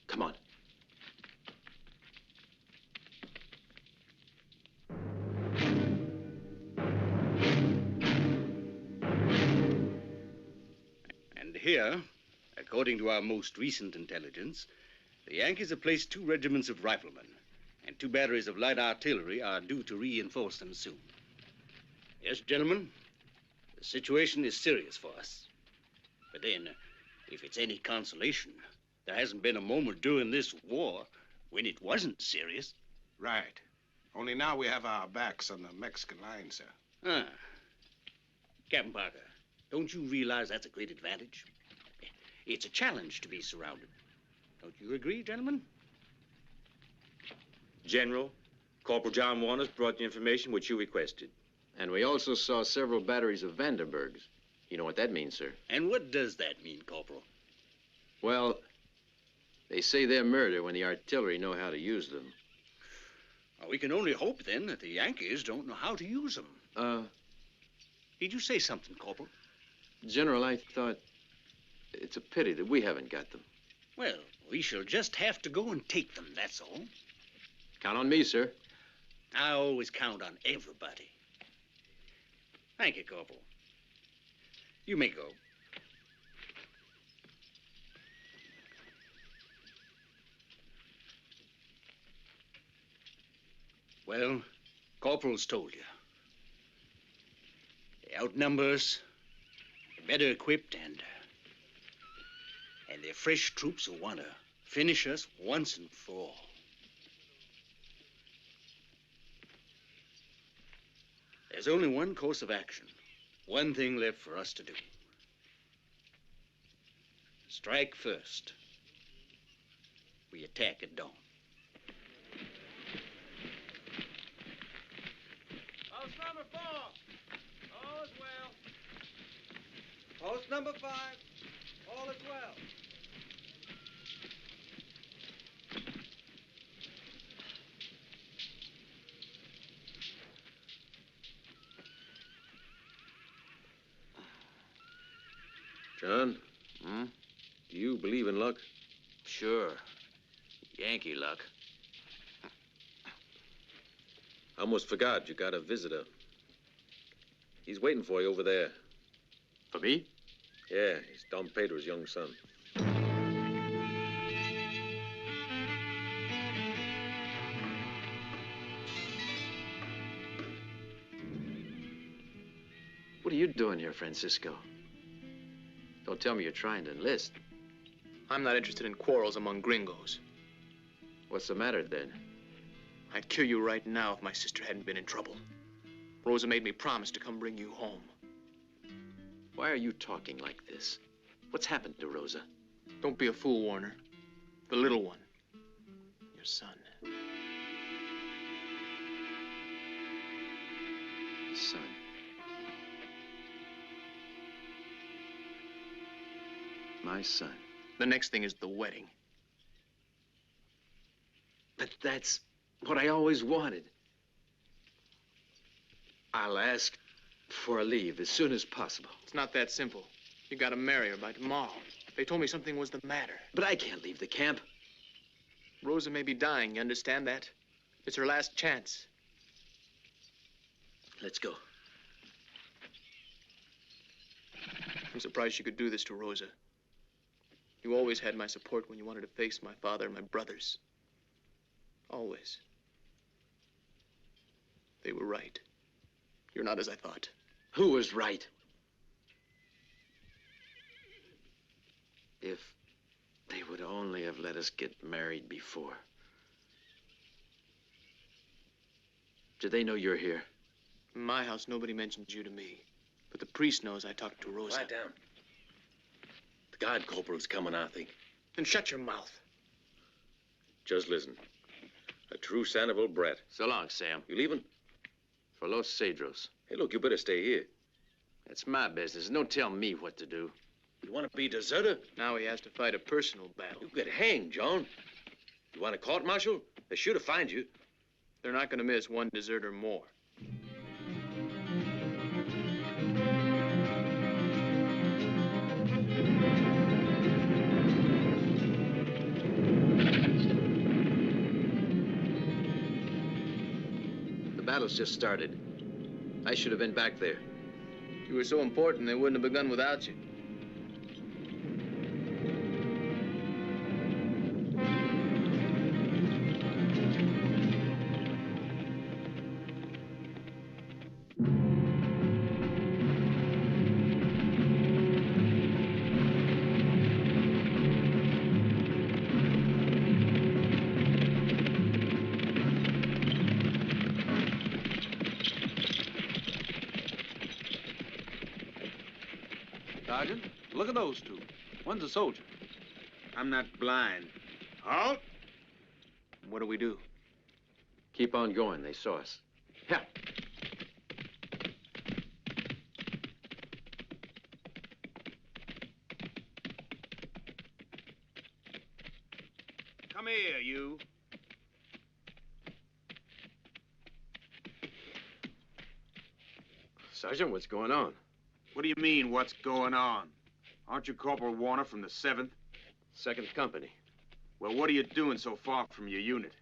Come on. And here, according to our most recent intelligence, the Yankees have placed 2 regiments of riflemen, and 2 batteries of light artillery are due to reinforce them soon. Yes, gentlemen, the situation is serious for us. But then, if it's any consolation, there hasn't been a moment during this war when it wasn't serious. Right. Only now we have our backs on the Mexican line, sir. Ah. Captain Parker, don't you realize that's a great advantage? It's a challenge to be surrounded. Don't you agree, gentlemen? General, Corporal John Warner's brought the information which you requested. And we also saw several batteries of Vandenbergs. You know what that means, sir. And what does that mean, Corporal? Well, they say they're murder when the artillery know how to use them. Well, we can only hope, then, that the Yankees don't know how to use them. Did you say something, Corporal? General, I thought it's a pity that we haven't got them. Well, we shall just have to go and take them, that's all. Count on me, sir. I always count on everybody. Thank you, Corporal. You may go. Well, Corporal's told you. They outnumber us, they're better equipped, and they're fresh troops who want to finish us once and for all. There's only one course of action, one thing left for us to do. Strike first. We attack at dawn. Post number 4. All is well. Post number 5. All is well. John? Do you believe in luck? Sure. Yankee luck. I almost forgot you got a visitor. He's waiting for you over there. For me? Yeah, he's Don Pedro's young son. What are you doing here, Francisco? Don't tell me you're trying to enlist. I'm not interested in quarrels among gringos. What's the matter, then? I'd kill you right now if my sister hadn't been in trouble. Rosa made me promise to come bring you home. Why are you talking like this? What's happened to Rosa? Don't be a fool, Warner. The little one. Your son. son. My son. The next thing is the wedding. But that's what I always wanted. I'll ask for a leave as soon as possible. It's not that simple. You gotta marry her by tomorrow. They told me something was the matter. But I can't leave the camp. Rosa may be dying, you understand that? It's her last chance. Let's go. I'm surprised you could do this to Rosa. You always had my support when you wanted to face my father and my brothers. Always. They were right. You're not as I thought. Who was right? If they would only have let us get married before. Do they know you're here? In my house, nobody mentions you to me. But the priest knows I talked to Rosa. Lie down. The guard corporal's coming, I think. Then shut your mouth. Just listen. A true Sandoval brat. So long, Sam. You leaving? For Los Cedros. Hey, look, you better stay here. That's my business. Don't tell me what to do. You want to be a deserter? Now he has to fight a personal battle. You get hanged, John. You want a court-martial? They're sure to find you. They're not gonna miss one deserter more. The battle's just started. I should have been back there. You were so important, they wouldn't have begun without you. Sergeant, look at those two. One's a soldier. I'm not blind. Halt! What do we do? Keep on going. They saw us. Yeah. Come here, you. Sergeant, what's going on? What do you mean, what's going on? Aren't you Corporal Warner from the 7th? 2nd Company. Well, what are you doing so far from your unit?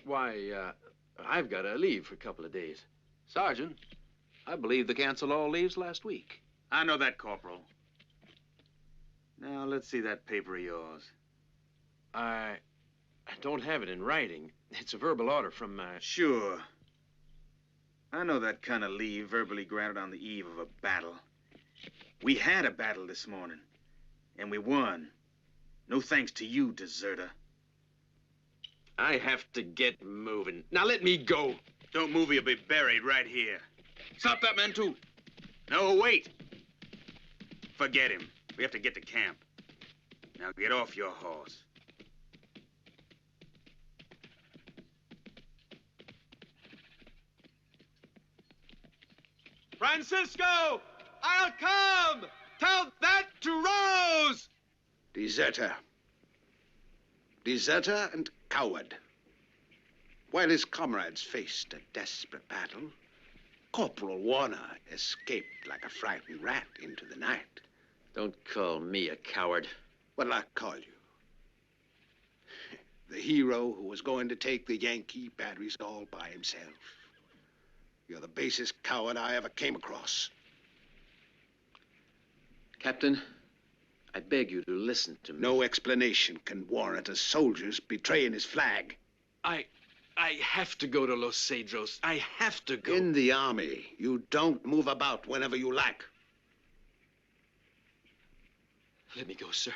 Why, I've got to leave for a couple of days. Sergeant, I believe they canceled all leaves last week. I know that, Corporal. Now, let's see that paper of yours. I don't have it in writing. It's a verbal order from my... Sure. I know that kind of leave verbally granted on the eve of a battle. We had a battle this morning, and we won. No thanks to you, deserter. I have to get moving. Now let me go. Don't move or you'll be buried right here. Stop that man, too. No, wait. Forget him. We have to get to camp. Now get off your horse. Francisco! I'll come! Tell that to Rose! Deserter. Deserter and coward. While his comrades faced a desperate battle, Corporal Warner escaped like a frightened rat into the night. Don't call me a coward. What'll I call you? The hero who was going to take the Yankee batteries all by himself. You're the basest coward I ever came across. Captain, I beg you to listen to me. No explanation can warrant a soldier's betraying his flag. I have to go to Los Cedros. I have to go. In the army, you don't move about whenever you like. Let me go, sir.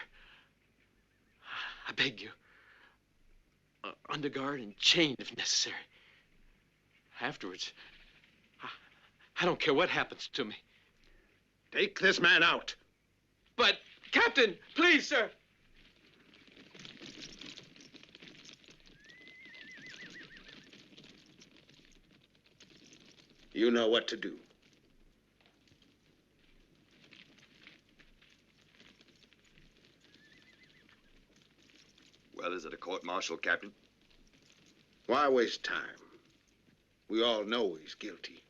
I beg you. Under guard and chained if necessary. Afterwards, I don't care what happens to me. Take this man out. But, Captain, please, sir. You know what to do. visit a court-martial, Captain. Why waste time? We all know he's guilty.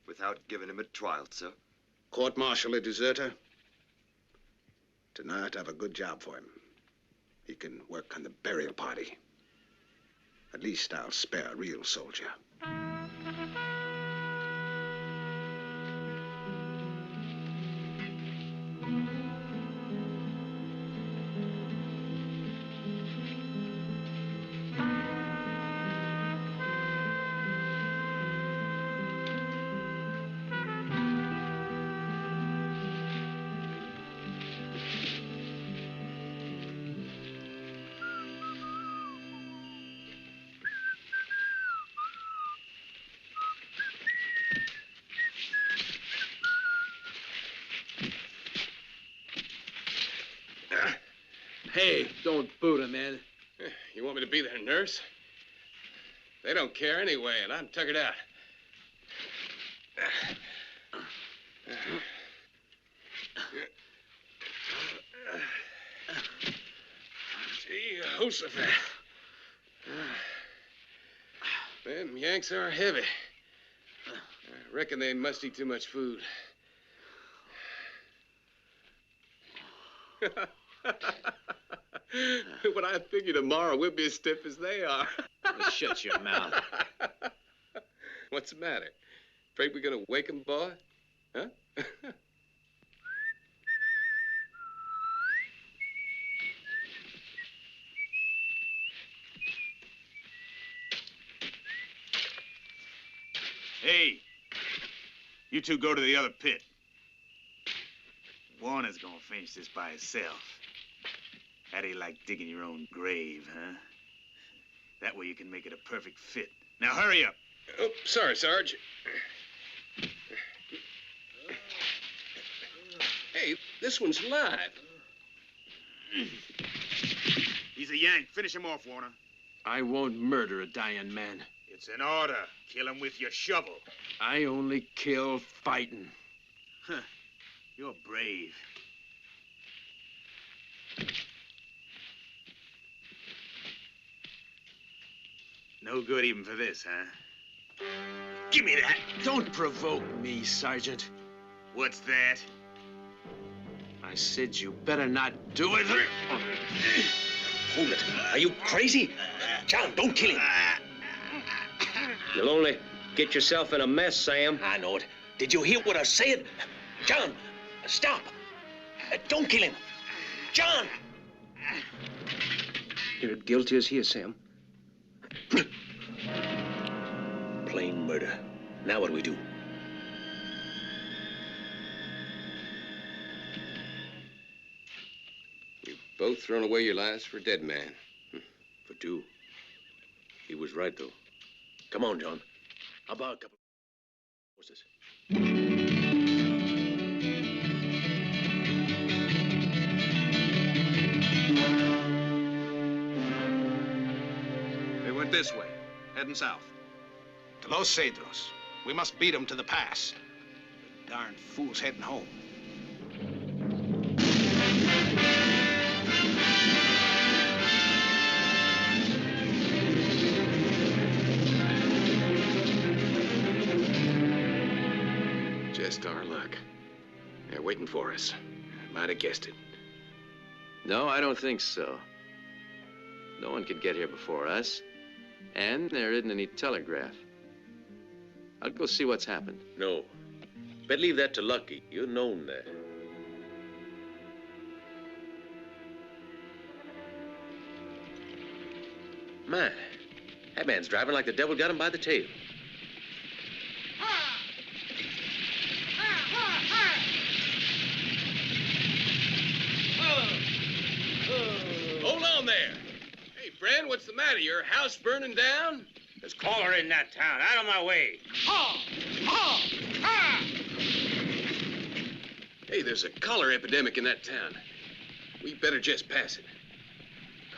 Without giving him a trial, sir. Court-martial a deserter? Tonight, I have a good job for him. He can work on the burial party. At least I'll spare a real soldier. Hey, don't boot him, man. You want me to be their nurse? They don't care anyway, and I'm tuckered out. Jehoshaphat. Them Yanks are heavy. I reckon they must eat too much food. When I figure tomorrow we'll be as stiff as they are. Shut your mouth. What's the matter? Afraid we're gonna wake 'em, boy? Huh? Hey, you two go to the other pit. Warner's gonna finish this by himself. How do you like digging your own grave, huh? That way you can make it a perfect fit. Now hurry up. Oh, sorry, Sarge. Hey, this one's live. He's a Yank. Finish him off, Warner. I won't murder a dying man. It's an order. Kill him with your shovel. I only kill fighting. Huh. You're brave. No good even for this, huh? Give me that. Don't provoke me, Sergeant. What's that? I said you better not do it. Hold it. Are you crazy? John, don't kill him. You'll only get yourself in a mess, Sam. I know it. Did you hear what I said? John, stop. Don't kill him. John! You're guilty as he is, Sam. Plain murder. Now what do we do? You've both thrown away your lives for a dead man. For two. He was right, though. Come on, John. How about a couple of horses? They went this way, heading south. To Los Cedros. We must beat them to the pass. The darn fool's heading home. Just our luck. They're waiting for us. Might have guessed it. No, I don't think so. No one could get here before us. And there isn't any telegraph. I'll go see what's happened. No. Better leave that to Lucky. You're known there. Man, that man's driving like the devil got him by the tail. Hold on there. Hey, friend, what's the matter? Your house burning down? There's cholera in that town. Out of my way. Hey, there's a cholera epidemic in that town. We better just pass it.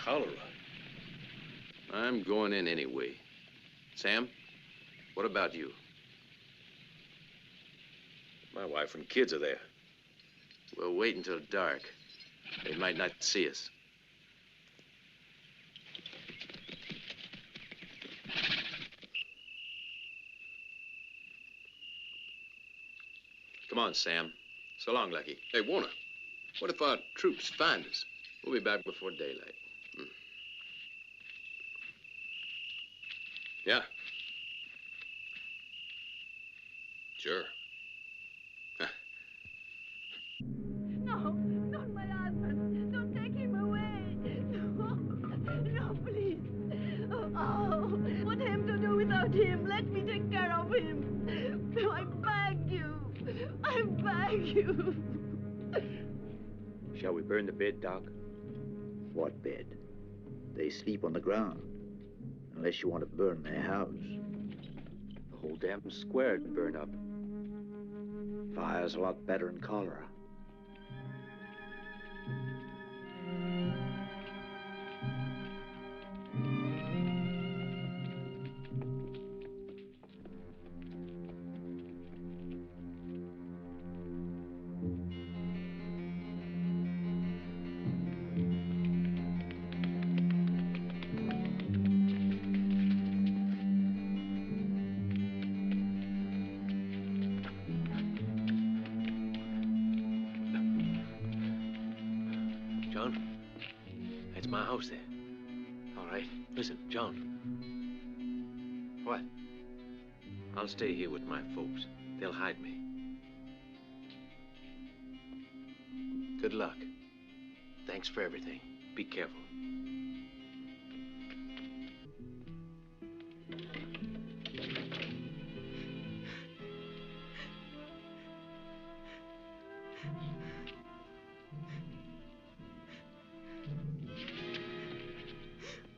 Cholera? I'm going in anyway. Sam, what about you? My wife and kids are there. We'll wait until dark. They might not see us. Come on, Sam. So long, Lucky. Hey, Warner, what if our troops find us? We'll be back before daylight. Yeah. Sure. No, not my husband. Don't take him away. No, no, please. Oh, what am I to do without him? Let me take care of him. I beg you. I beg you. Shall we burn the bed, Doc? What bed? They sleep on the ground. Unless you want to burn their house. The whole damn square would burn up. Fire's a lot better than cholera. That's my house there. All right. Listen, John. What? I'll stay here with my folks. They'll hide me. Good luck. Thanks for everything. Be careful.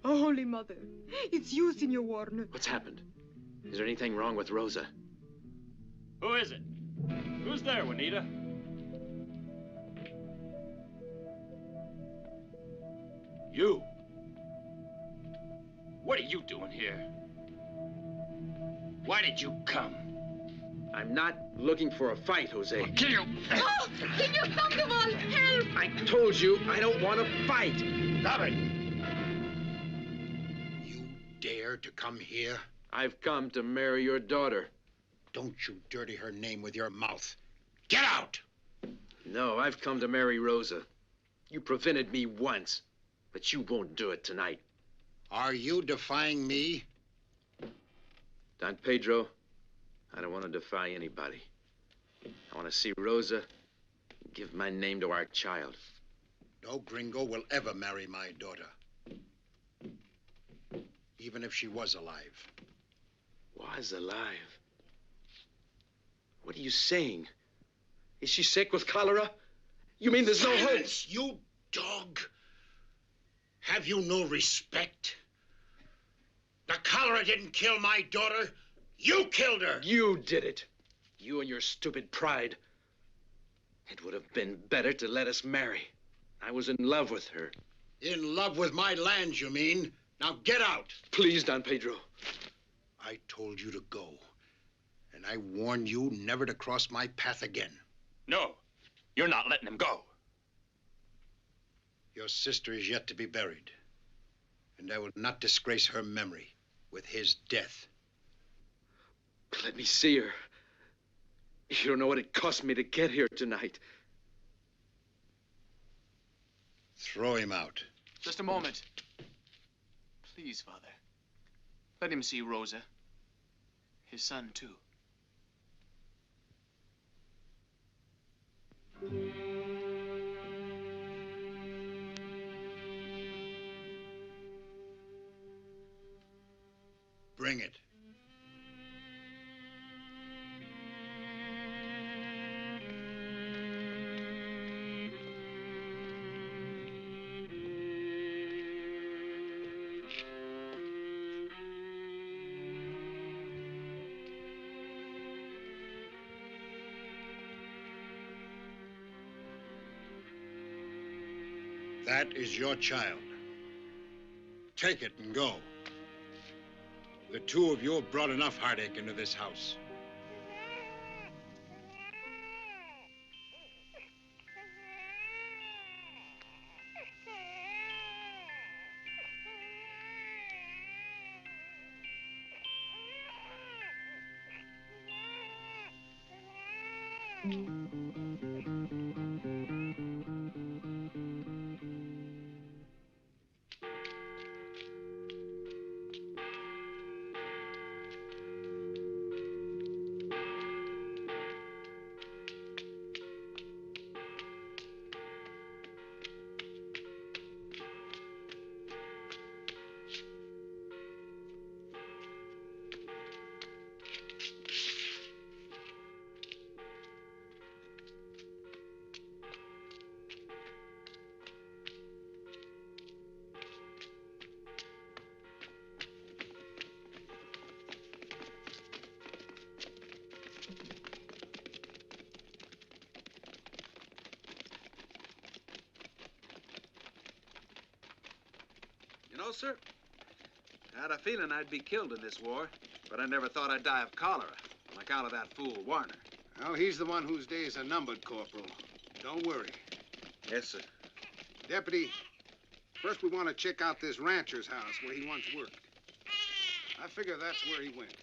Oh, Holy Mother, it's you, Senor Warner. What's happened? Is there anything wrong with Rosa? Who is it? Who's there, Juanita? You. What are you doing here? Why did you come? I'm not looking for a fight, Jose. I'll kill you. Oh, Senor Sandoval, help! I told you I don't want to fight. Stop it! Dare to come here? I've come to marry your daughter. Don't you dirty her name with your mouth. Get out! No, I've come to marry Rosa. You prevented me once, but you won't do it tonight. Are you defying me? Don Pedro, I don't want to defy anybody. I want to see Rosa and give my name to our child. No gringo will ever marry my daughter. Even if she was alive. Was alive? What are you saying? Is she sick with cholera? You mean there's no hope? Silence, you dog! Have you no respect? The cholera didn't kill my daughter. You killed her! You did it. You and your stupid pride. It would have been better to let us marry. I was in love with her. In love with my land, you mean? Now get out! Please, Don Pedro. I told you to go. And I warned you never to cross my path again. No, you're not letting him go. Your sister is yet to be buried. And I will not disgrace her memory with his death. Let me see her. You don't know what it cost me to get here tonight. Throw him out. Just a moment. Please, Father. Let him see Rosa. His son, too. Bring it. That is your child. Take it and go. The two of you have brought enough heartache into this house. You know, sir, I had a feeling I'd be killed in this war, but I never thought I'd die of cholera on account of that fool Warner. Well, he's the one whose days are numbered, Corporal. Don't worry. Yes, sir. Deputy, first we want to check out this rancher's house where he once worked. I figure that's where he went.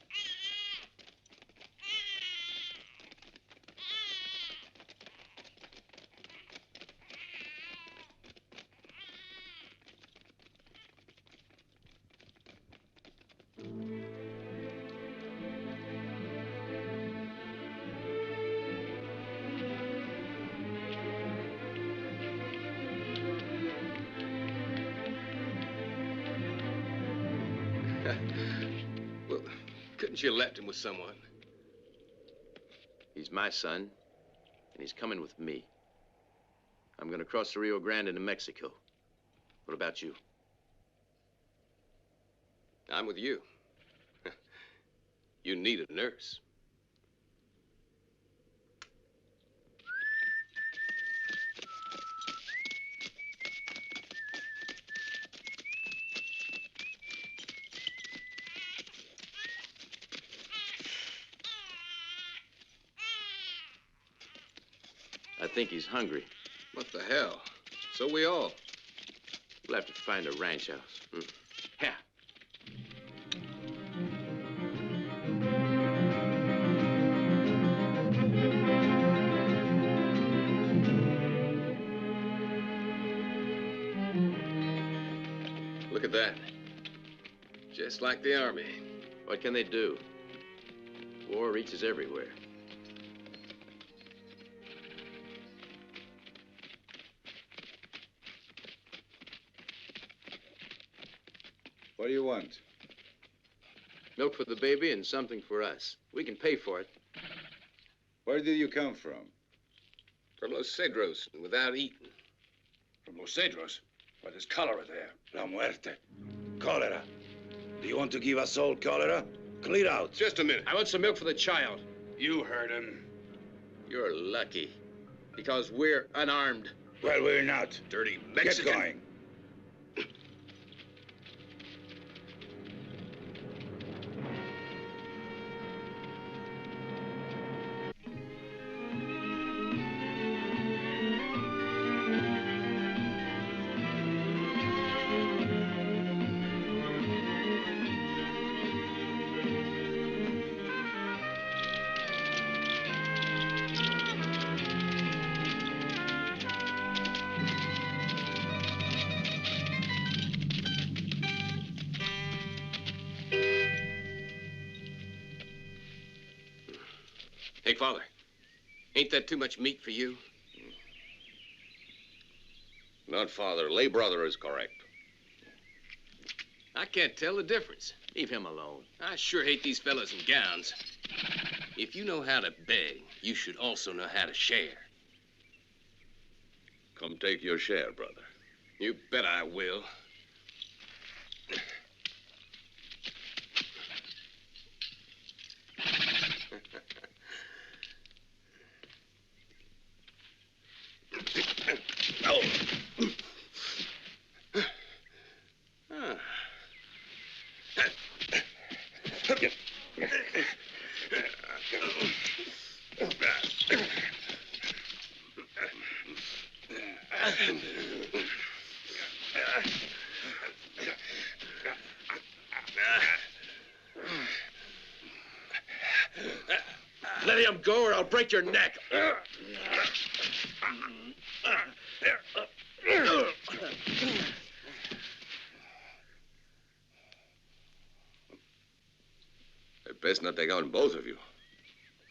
Well, couldn't you have left him with someone? He's my son, and he's coming with me. I'm going to cross the Rio Grande into Mexico. What about you? I'm with you. You need a nurse. I think he's hungry. What the hell? So we all. We'll have to find a ranch house. Yeah. Look at that. Just like the Army. What can they do? War reaches everywhere. What do you want? Milk for the baby and something for us. We can pay for it. Where did you come from? From Los Cedros, and without eating. From Los Cedros? Why, there's cholera there. La muerte. Cholera. Do you want to give us all cholera? Clear out. Just a minute. I want some milk for the child. You heard him. You're lucky. Because we're unarmed. Well, we're not. Dirty Mexican. Get going. Hey, Father, ain't that too much meat for you? Not father. Lay brother is correct. I can't tell the difference. Leave him alone. I sure hate these fellas in gowns. If you know how to beg, you should also know how to share. Come take your share, brother. You bet I will. Oh. him go or I'll break your neck. I'd best not take on both of you.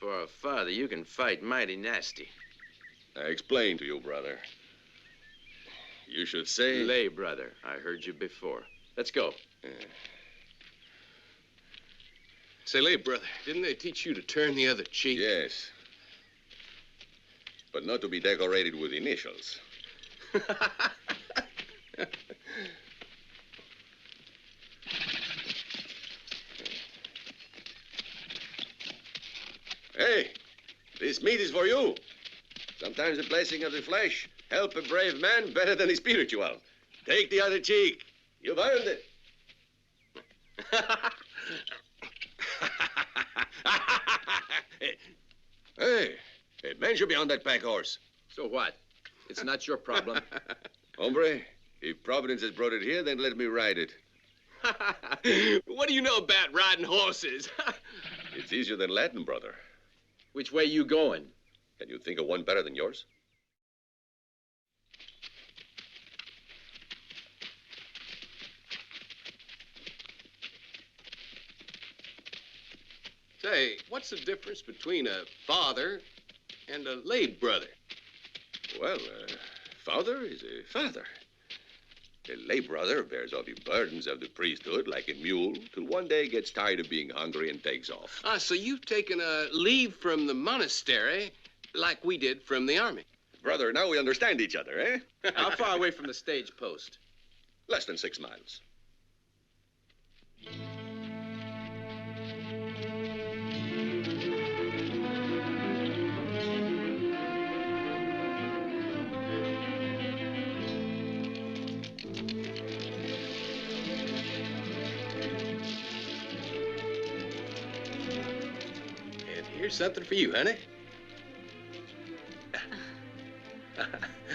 For a father, you can fight mighty nasty. I explained to you, brother. You should say... Lay, brother. I heard you before. Let's go. Say, Lay, brother, didn't they teach you to turn the other cheek? Yes. But not to be decorated with initials. Hey, this meat is for you. Sometimes the blessing of the flesh help a brave man better than the spiritual. Take the other cheek. You've earned it. Hey, men should be on that pack horse. So what? It's not your problem. Hombre, if Providence has brought it here, then let me ride it. What do you know about riding horses? It's easier than Latin, brother. Which way you going? Can you think of one better than yours? Say, what's the difference between a father and a lay brother? Well, father is a father. A lay brother bears all the burdens of the priesthood like a mule till one day gets tired of being hungry and takes off. Ah, so you've taken a leave from the monastery like we did from the army. Brother, now we understand each other, eh? How far away from the stage post? Less than 6 miles. Here's something for you, honey.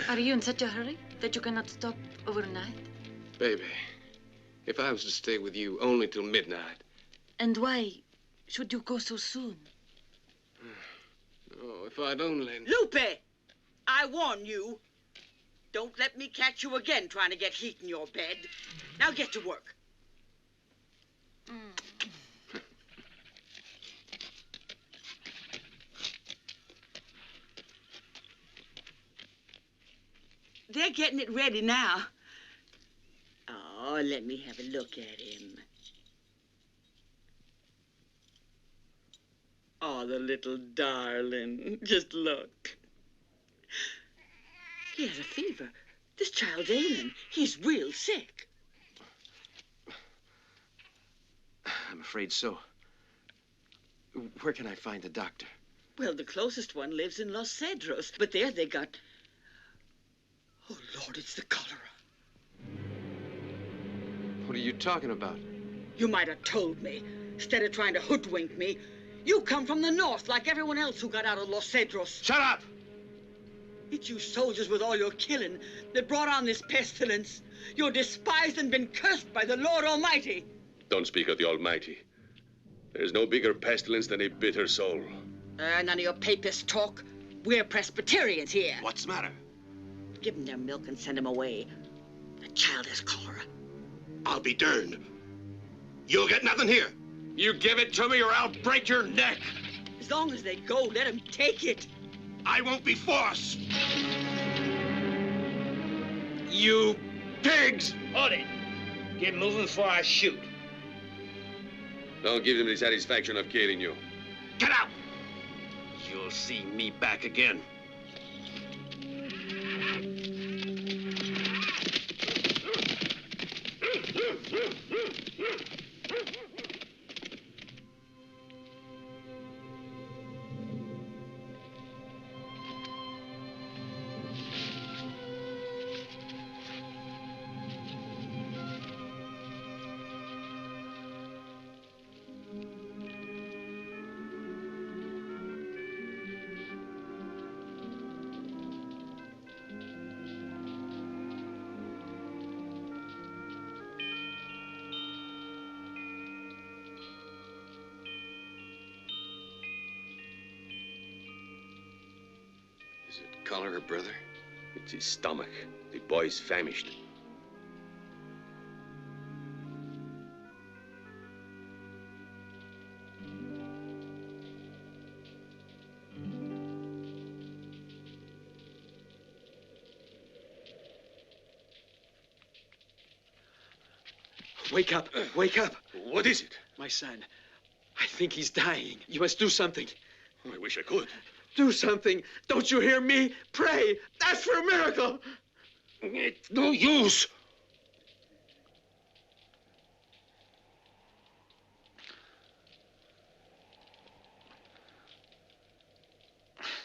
Are you in such a hurry that you cannot stop overnight? Baby, if I was to stay with you only till midnight. And why should you go so soon? Oh, if I'd only... Lupe! I warn you. Don't let me catch you again trying to get heat in your bed. Now get to work. They're getting it ready now. Oh, let me have a look at him. Oh, the little darling. Just look. He has a fever. This child's ailing. He's real sick. I'm afraid so. Where can I find a doctor? Well, the closest one lives in Los Cedros, but there they got... Oh, Lord, it's the cholera. What are you talking about? You might have told me, instead of trying to hoodwink me. You come from the north like everyone else who got out of Los Cedros. Shut up! It's you soldiers with all your killing that brought on this pestilence. You're despised and been cursed by the Lord Almighty. Don't speak of the Almighty. There's no bigger pestilence than a bitter soul. None of your papist talk. We're Presbyterians here. What's the matter? Give them their milk and send them away. The child has cholera. I'll be darned. You'll get nothing here. You give it to me or I'll break your neck. As long as they go, let them take it. I won't be forced. You pigs! Hold it. Get moving before I shoot. Don't give them the satisfaction of killing you. Get out! You'll see me back again. Is it cholera, brother? It's his stomach. The boy's famished. Wake up! Wake up! What is it? My son. I think he's dying. You must do something. I wish I could. Do something. Don't you hear me? Pray. Ask for a miracle. It's no use.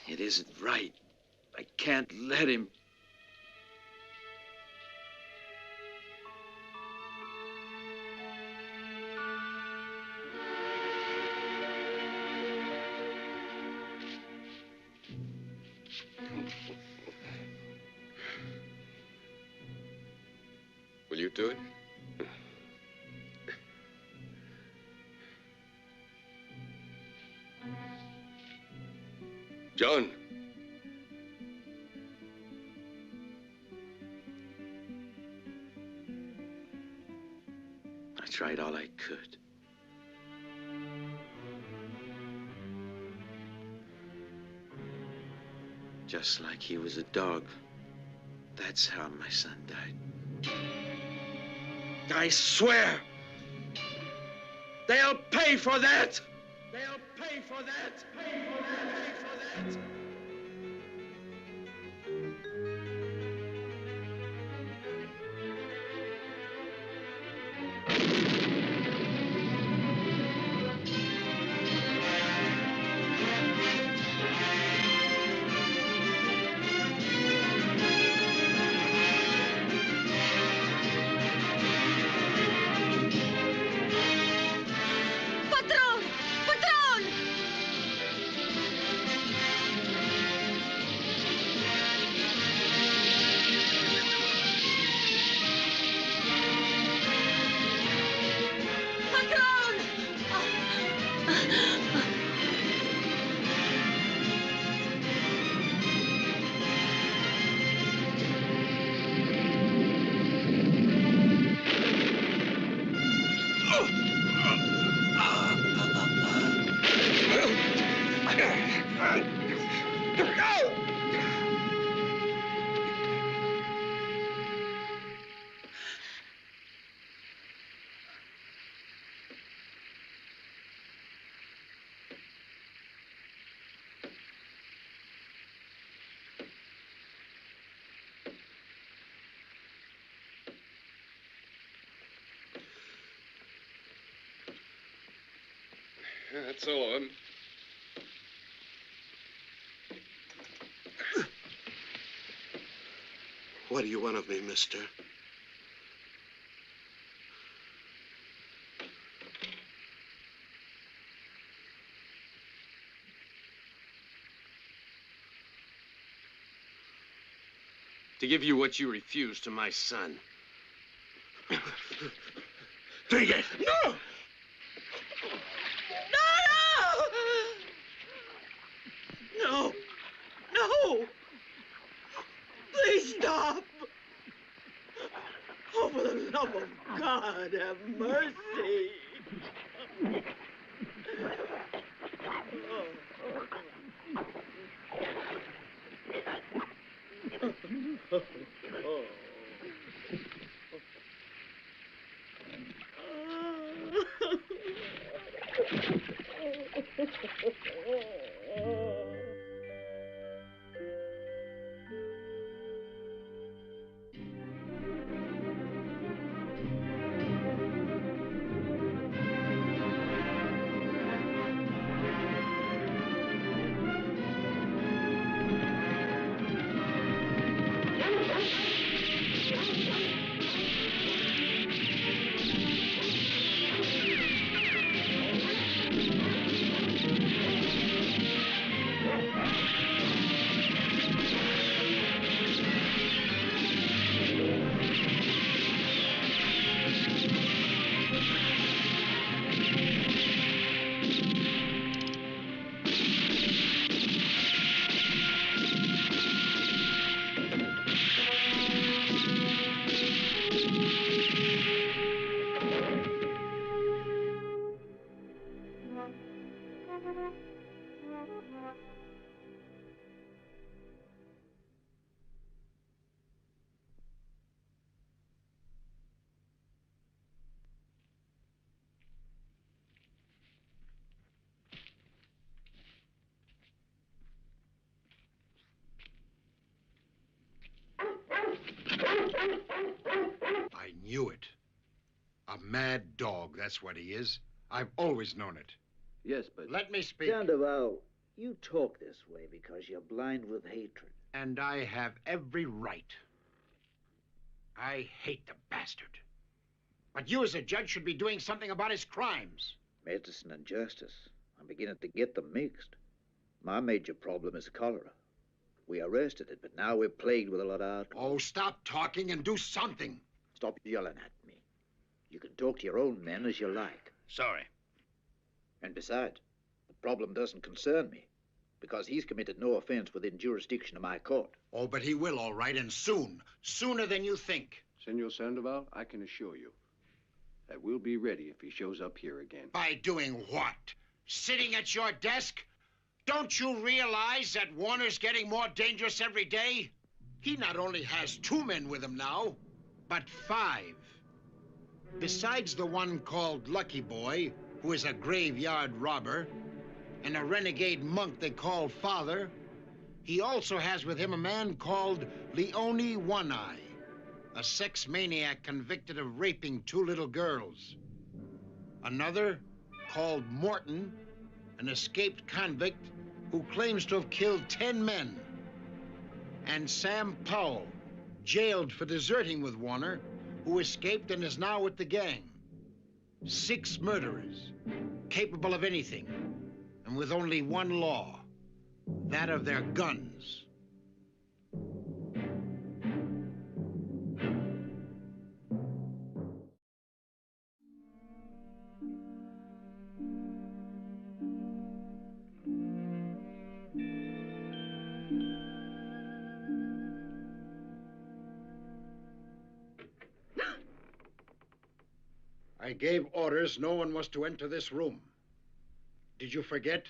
It isn't right. I can't let him. Will you do it? John. I tried all I could. Just like he was a dog. That's how my son died. I swear, they'll pay for that! They'll pay for that! Pay for that! Pay for that! That's all of them. What do you want of me, mister? To give you what you refused to my son. Take it! No! No! No! Please stop! Oh, for the love of God, have mercy! I knew it. A mad dog, that's what he is. I've always known it. Yes, but... Let me speak. Sandoval, you talk this way because you're blind with hatred. And I have every right. I hate the bastard. But you as a judge should be doing something about his crimes. Medicine and justice. I'm beginning to get them mixed. My major problem is cholera. We arrested it, but now we're plagued with a lot of outlaws. Oh, stop talking and do something. Stop yelling at me. You can talk to your own men as you like. Sorry. And besides, the problem doesn't concern me, because he's committed no offense within jurisdiction of my court. Oh, but he will, all right, and soon. Sooner than you think. Senor Sandoval, I can assure you that we'll be ready if he shows up here again. By doing what? Sitting at your desk? Don't you realize that Warner's getting more dangerous every day? He not only has 2 men with him now, but 5. Besides the one called Lucky Boy, who is a graveyard robber, and a renegade monk they call Father, he also has with him a man called Leone One-Eye, a sex maniac convicted of raping 2 little girls. Another, called Morton, an escaped convict who claims to have killed 10 men. And Sam Powell, jailed for deserting with Warner, who escaped and is now with the gang. 6 murderers, capable of anything, and with only one law, that of their guns. I gave orders no one was to enter this room. Did you forget?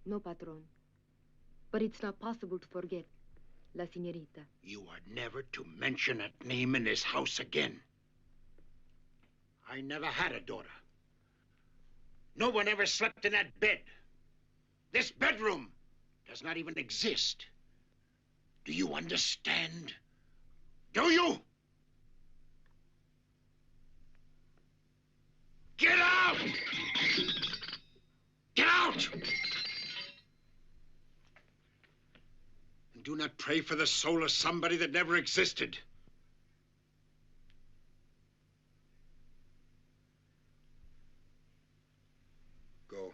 No, Patron. But it's not possible to forget, La Señorita. You are never to mention that name in this house again. I never had a daughter. No one ever slept in that bed. This bedroom does not even exist. Do you understand? Do you? Get out! Get out! And do not pray for the soul of somebody that never existed. Go.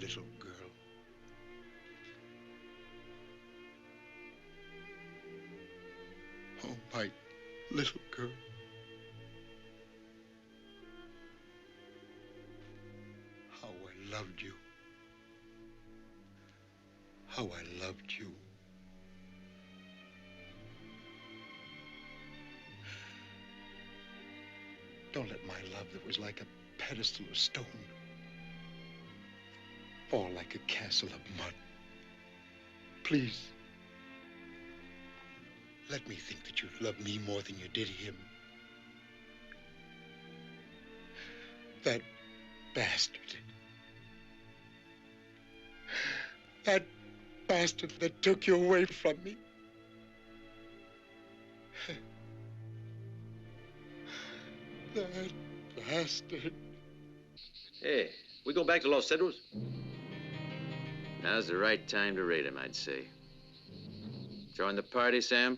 Little girl. Oh, my little girl. How I loved you. How I loved you. Don't let my love that was like a pedestal of stone fall like a castle of mud. Please. Let me think that you love me more than you did him. That bastard. That bastard that took you away from me. That bastard. Hey, we go back to Los Cedros? Now's the right time to raid him, I'd say. Join the party, Sam?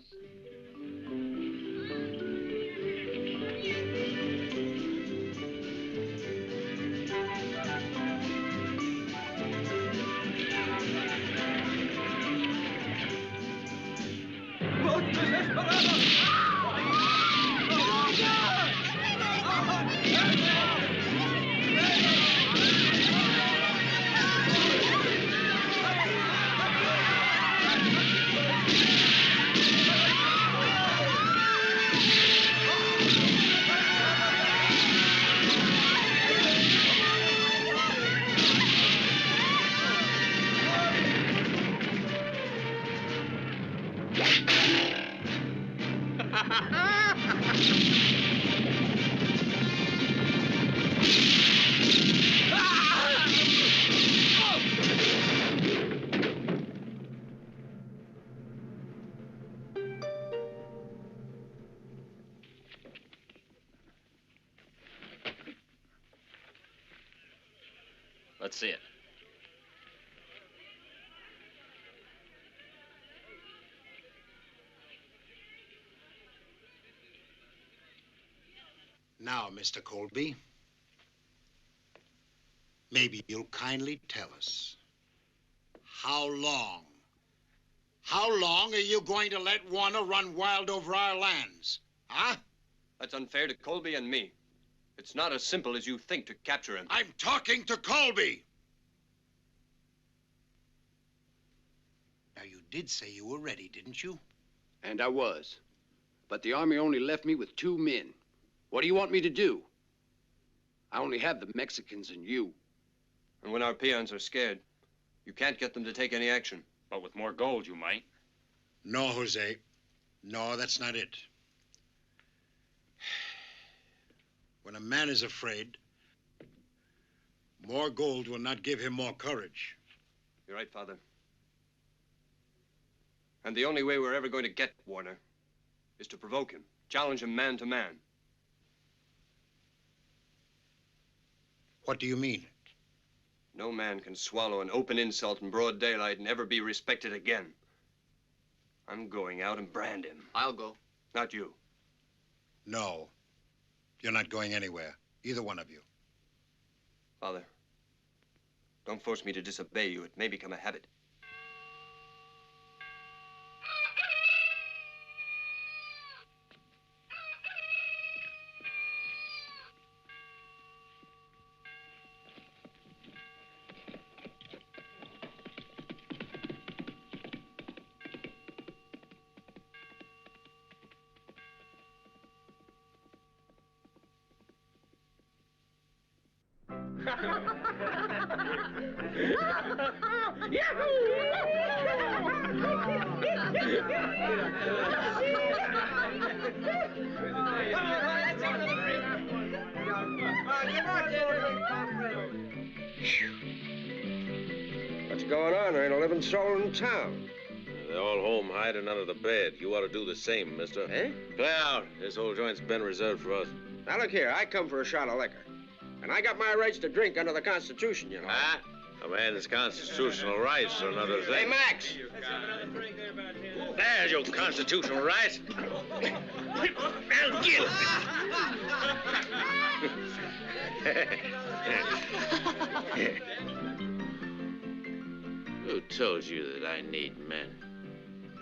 Let's see it. Now, Mr. Colby, maybe you'll kindly tell us, how long are you going to let Warner run wild over our lands, huh? That's unfair to Colby and me. It's not as simple as you think to capture him. I'm talking to Colby. Now, you did say you were ready, didn't you? And I was. But the Army only left me with 2 men. What do you want me to do? I only have the Mexicans and you. And when our peons are scared, you can't get them to take any action. But with more gold, you might. No, Jose. No, that's not it. When a man is afraid, more gold will not give him more courage. You're right, Father. And the only way we're ever going to get Warner is to provoke him, challenge him man to man. What do you mean? No man can swallow an open insult in broad daylight and ever be respected again. I'm going out and brand him. I'll go. Not you. No. You're not going anywhere. Either one of you. Father, don't force me to disobey you. It may become a habit. What's going on? There ain't a living soul in town. They're all home hiding under the bed. You ought to do the same, mister. Eh? Play out. This whole joint's been reserved for us. Now, look here. I come for a shot of liquor. And I got my rights to drink under the Constitution, you know. Ah? A man's constitutional rights are another thing. Hey, Max! There's your constitutional rights. Now, get Who told you that I need men?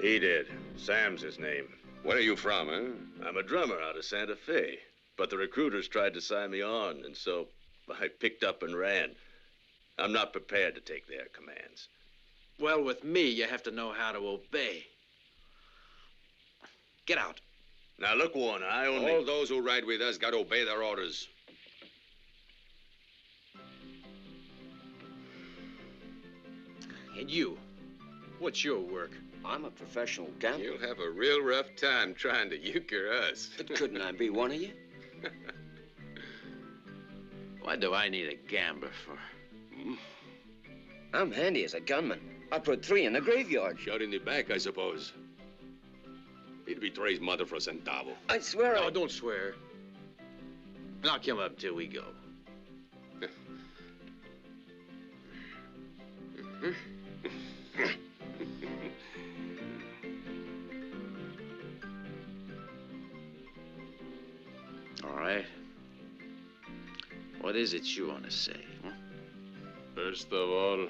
He did. Sam's his name. Where are you from, huh? I'm a drummer out of Santa Fe. But the recruiters tried to sign me on, and so I picked up and ran. I'm not prepared to take their commands. Well, with me, you have to know how to obey. Get out. Now, look, Warner, I only... All those who ride with us got to obey their orders. And you, what's your work? I'm a professional gambler. You'll have a real rough time trying to euchre us. But couldn't I be one of you? What do I need a gambler for? I'm handy as a gunman. I put 3 in the graveyard. Shot in the back, I suppose. He'd betray his mother for a centavo. I swear No, don't swear. Lock him up till we go. All right. What is it you want to say? Huh? First of all,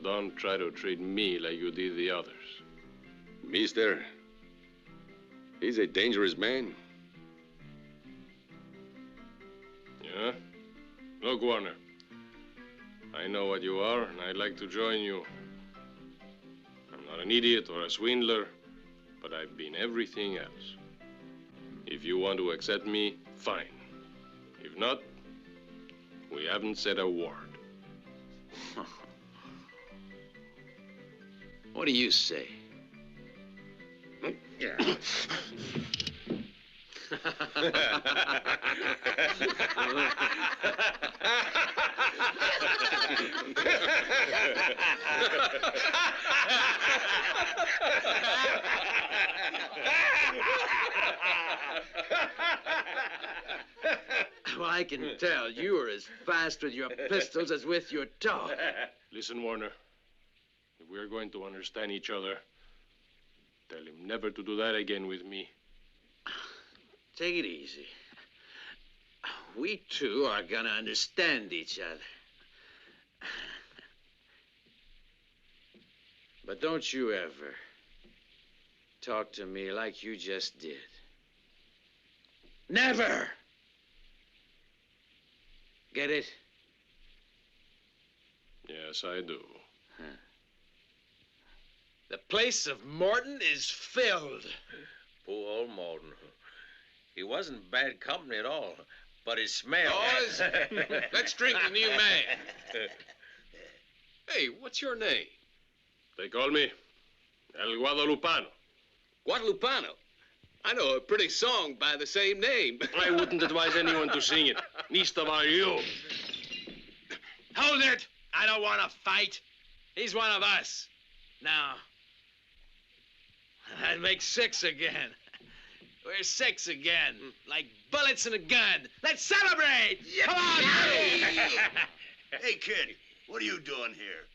don't try to treat me like you did the others. Mister, he's a dangerous man. Yeah? Look, Warner. I know what you are, and I'd like to join you. I'm not an idiot or a swindler, but I've been everything else. If you want to accept me, fine. If not, we haven't said a word. What do you say? Yeah. Well, I can tell you are as fast with your pistols as with your tongue. Listen, Warner. If we are going to understand each other, tell him never to do that again with me. Take it easy. We two are gonna understand each other. But don't you ever talk to me like you just did. Never! Get it? Yes, I do. Huh. The place of Morton is filled. Poor old Morton. He wasn't bad company at all, but his smell. Boys, let's drink the new man. Hey, what's your name? They call me El Guadalupano. Guadalupano? I know a pretty song by the same name. I wouldn't advise anyone to sing it. Least of all you. Hold it! I don't want to fight. He's one of us. Now, I'd make 6 again. We're 6 again, like bullets in a gun. Let's celebrate! Come on! Hey, kid, what are you doing here?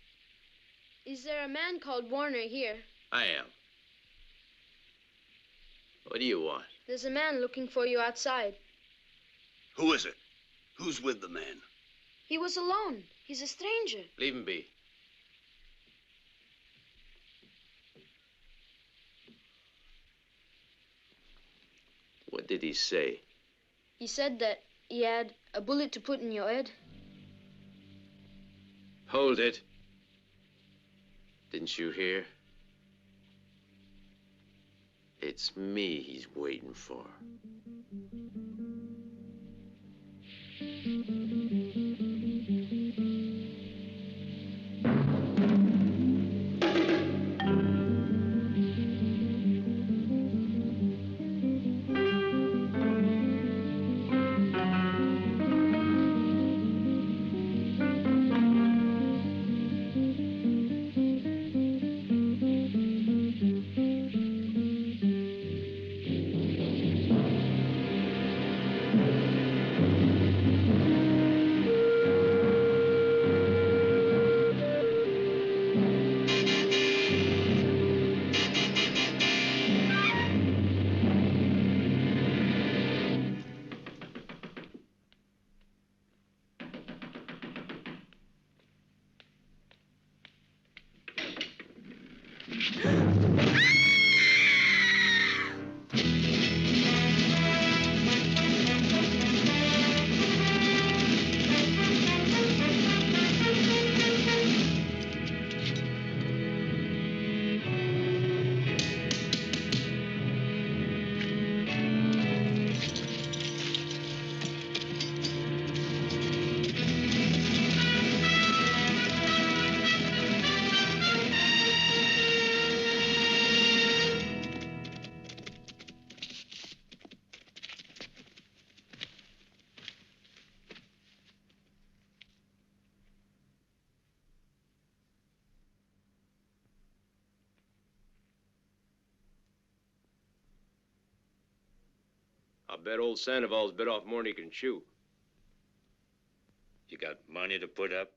Is there a man called Warner here? I am. What do you want? There's a man looking for you outside. Who is it? Who's with the man? He was alone. He's a stranger. Leave him be. What did he say? He said that he had a bullet to put in your head. Hold it. Didn't you hear? It's me he's waiting for. bet old Sandoval's bit off more than he can chew. You got money to put up?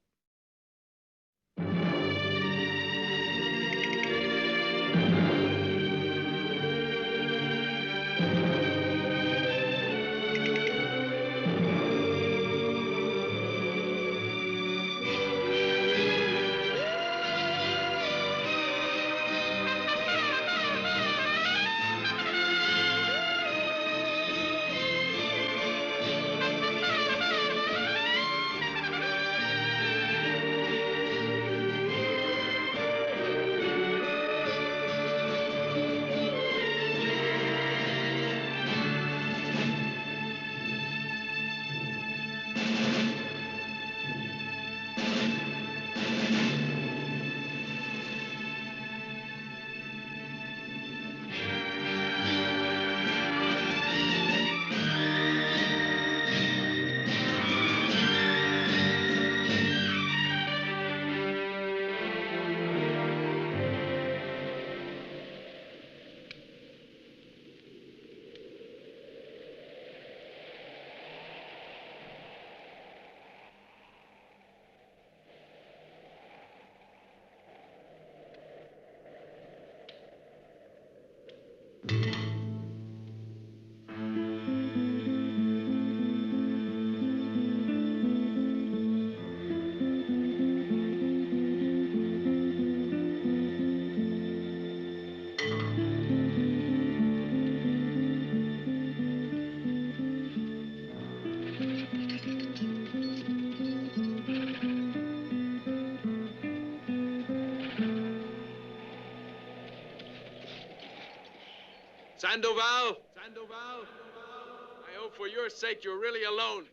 Sandoval! I hope for your sake you're really alone.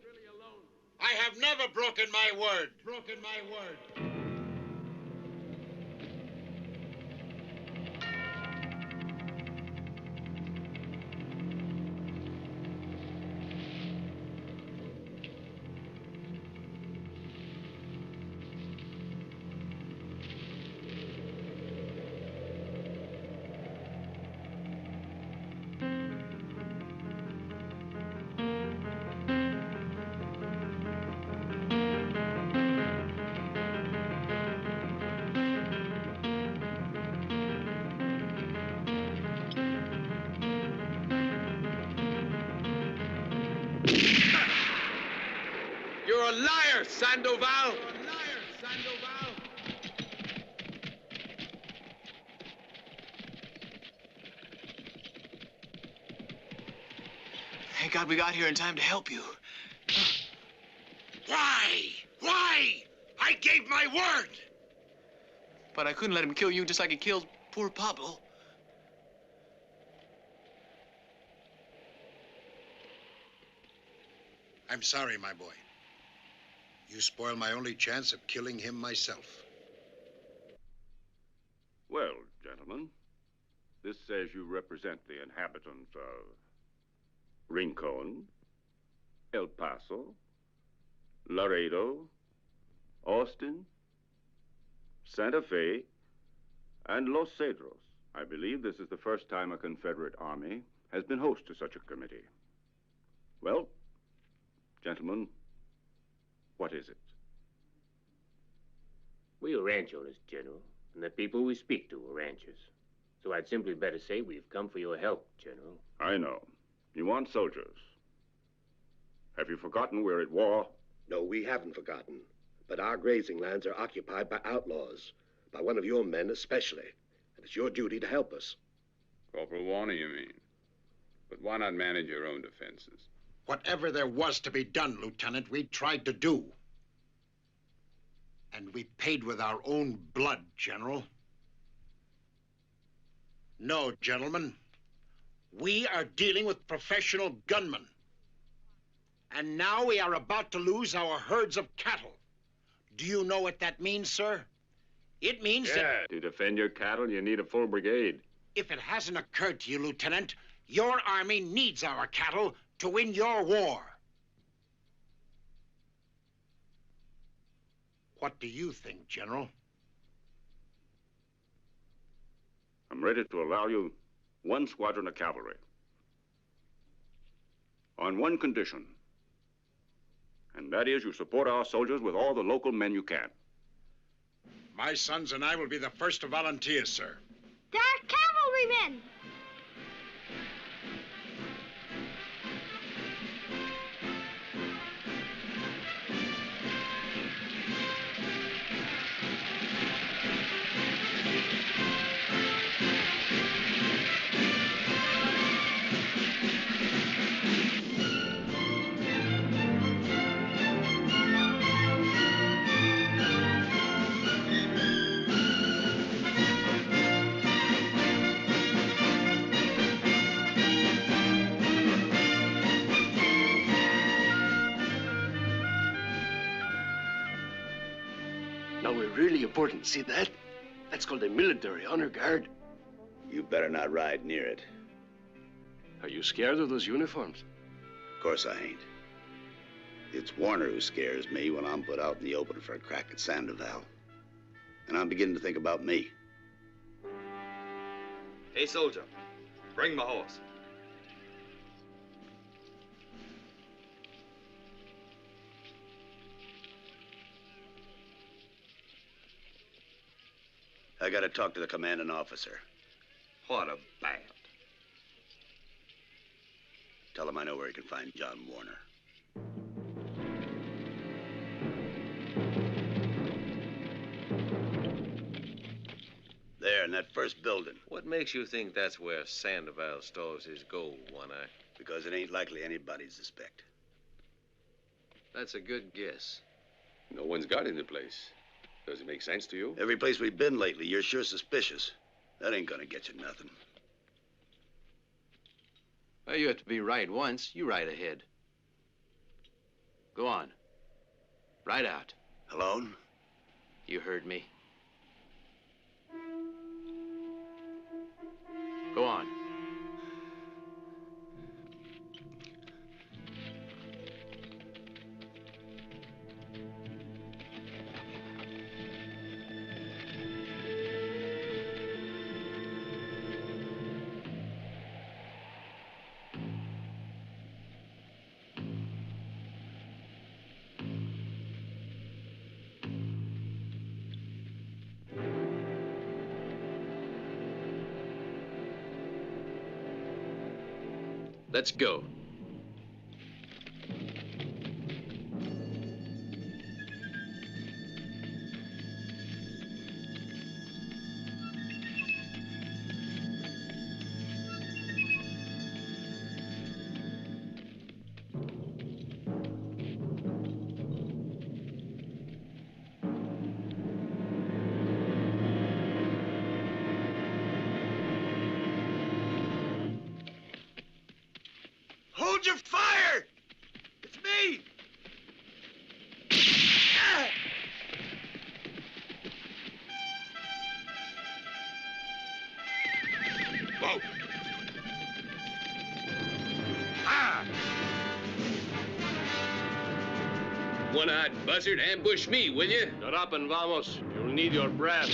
I have never broken my word. You're a liar, Sandoval! Thank God we got here in time to help you. Why? I gave my word! But I couldn't let him kill you just like he killed poor Pablo. I'm sorry, my boy. You spoiled my only chance of killing him myself. Well, gentlemen, this says you represent the inhabitants of Rincon, El Paso, Laredo, Austin, Santa Fe, and Los Cedros. I believe this is the first time a Confederate army has been host to such a committee. Well, gentlemen, what is it? We are ranch owners, General, and the people we speak to are ranchers. So I'd simply better say we've come for your help, General. I know. You want soldiers. Have you forgotten we're at war? No, we haven't forgotten. But our grazing lands are occupied by outlaws, by one of your men especially. And it's your duty to help us. Corporal Warner, you mean? But why not manage your own defenses? Whatever there was to be done, Lieutenant, we tried to do. And we paid with our own blood, General. No, gentlemen. We are dealing with professional gunmen. And now we are about to lose our herds of cattle. Do you know what that means, sir? It means that... To defend your cattle, you need a full brigade. If it hasn't occurred to you, Lieutenant, your army needs our cattle to win your war. What do you think, General? I'm ready to allow you one squadron of cavalry. On one condition. And that is you support our soldiers with all the local men you can. My sons and I will be the first to volunteer, sir. They're cavalrymen. Now we're really important, see that? That's called a military honor guard. You better not ride near it. Are you scared of those uniforms? Of course I ain't. It's Warner who scares me when I'm put out in the open for a crack at Sandoval. And I'm beginning to think about me. Hey, soldier, bring my horse. I gotta talk to the commanding officer. What a band. Tell him I know where he can find John Warner. There, in that first building. What makes you think that's where Sandoval stores his gold, One-Eye? Because it ain't likely anybody'd suspect. That's a good guess. No one's guarding the place. Does it make sense to you? Every place we've been lately, you're sure suspicious. That ain't gonna get you nothing. Well, you have to be right once. You ride ahead. Go on. Ride out. Alone? You heard me. Go on. Let's go. Hold your fire! It's me! Ah! Whoa! Ah! One-eyed buzzard, ambush me, will you? Shut up and vamos. You'll need your breath.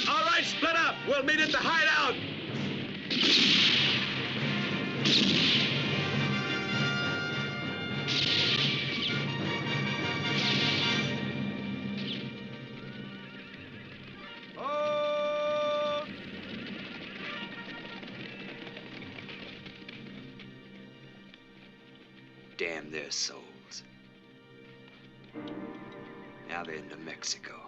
All right, split up. We'll meet at the hideout. damn their souls. Now they're in New Mexico.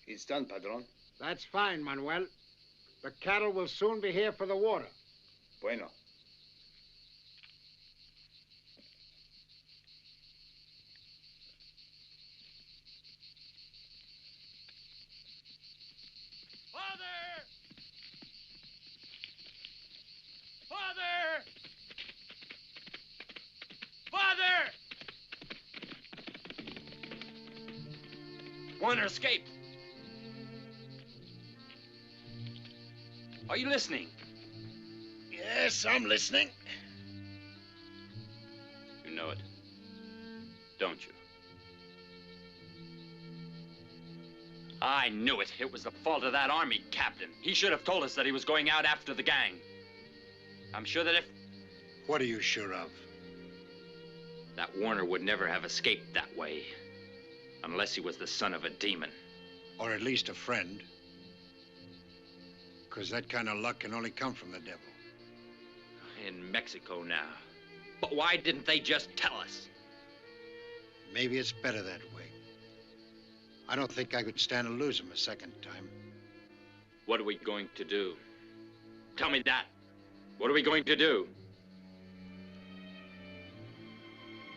It's done, Padron. That's fine, Manuel. The cattle will soon be here for the water. Bueno. Father! Father! Father! Warner escaped. Are you listening? Yes, I'm listening. You know it, don't you? I knew it. It was the fault of that army captain. He should have told us that he was going out after the gang. I'm sure that if... What are you sure of? That Warner would never have escaped that way. Unless he was the son of a demon. Or at least a friend. Because that kind of luck can only come from the devil. In Mexico now. But why didn't they just tell us? Maybe it's better that way. I don't think I could stand to lose him a second time. What are we going to do? Tell me that. What are we going to do?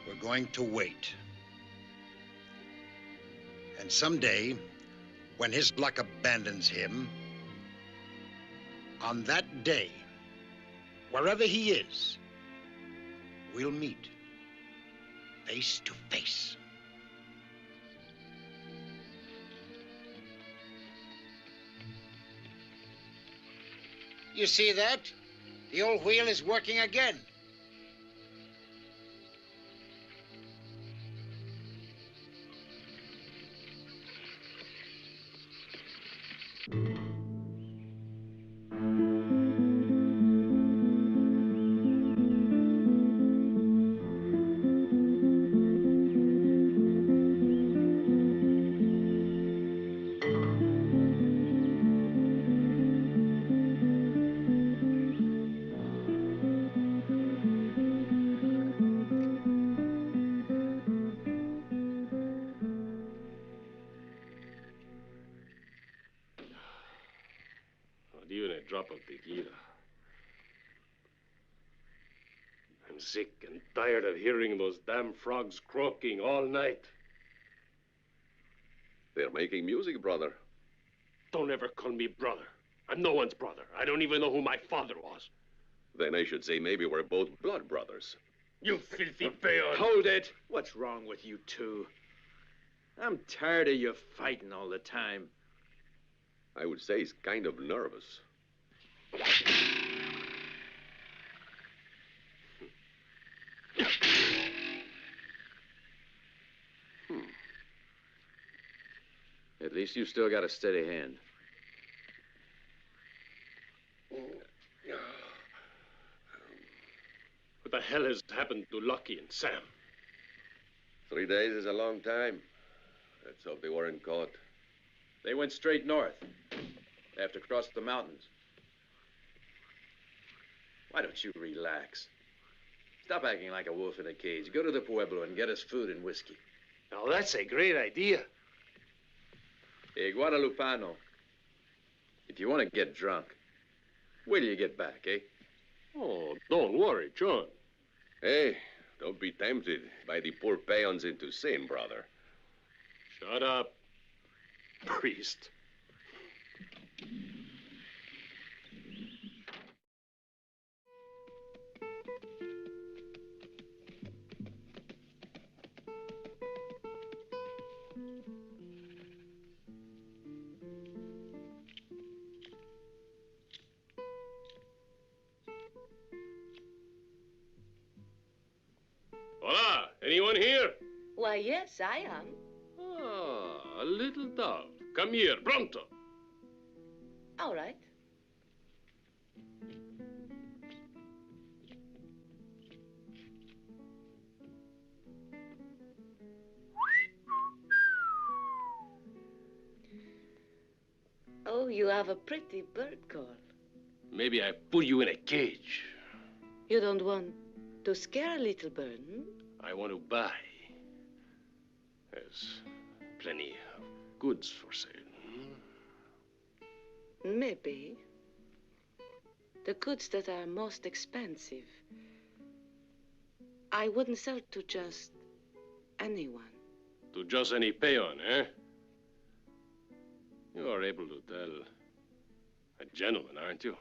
We're going to wait. And someday, when his luck abandons him, on that day, wherever he is, we'll meet face to face. You see that? The old wheel is working again. Drop of tequila. I'm sick and tired of hearing those damn frogs croaking all night. They're making music, brother. Don't ever call me brother. I'm no one's brother. I don't even know who my father was. Then I should say maybe we're both blood brothers. You filthy peon. Hold it. What's wrong with you two? I'm tired of you fighting all the time. I would say he's kind of nervous. At least you've still got a steady hand. What the hell has happened to Lucky and Sam? 3 days is a long time. Let's hope they weren't caught. They went straight north. They have to cross the mountains. Why don't you relax? Stop acting like a wolf in a cage. Go to the Pueblo and get us food and whiskey. Now, that's a great idea. Hey, Guadalupano, if you want to get drunk, wait till you get back, eh? Oh, don't worry, John. Hey, don't be tempted by the poor peons into sin, brother. Shut up, priest. Hola, anyone here? Why, yes, I am. Ah, a little dove. Come here, pronto. All right. you have a pretty bird call. Maybe I put you in a cage. You don't want to scare a little bird, hmm? I want to buy. There's plenty of goods for sale. Maybe. The goods that are most expensive, I wouldn't sell to just anyone. To just any peon, eh? You are able to tell a gentleman, aren't you?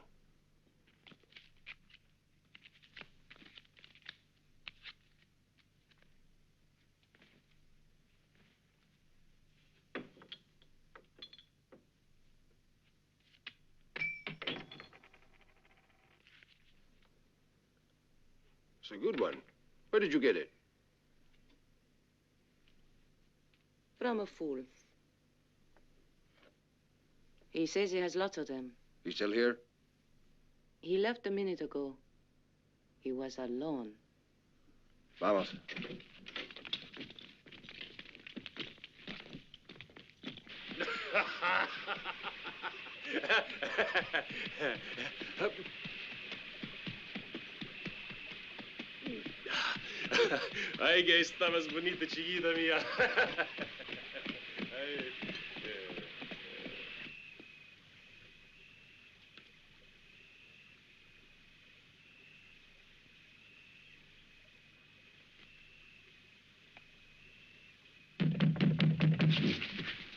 It's a good one. Where did you get it? From a fool. He says he has lots of them. He's still here? He left a minute ago. He was alone. Vamos. Ay, que estabas bonita, chiquita mía. Ay,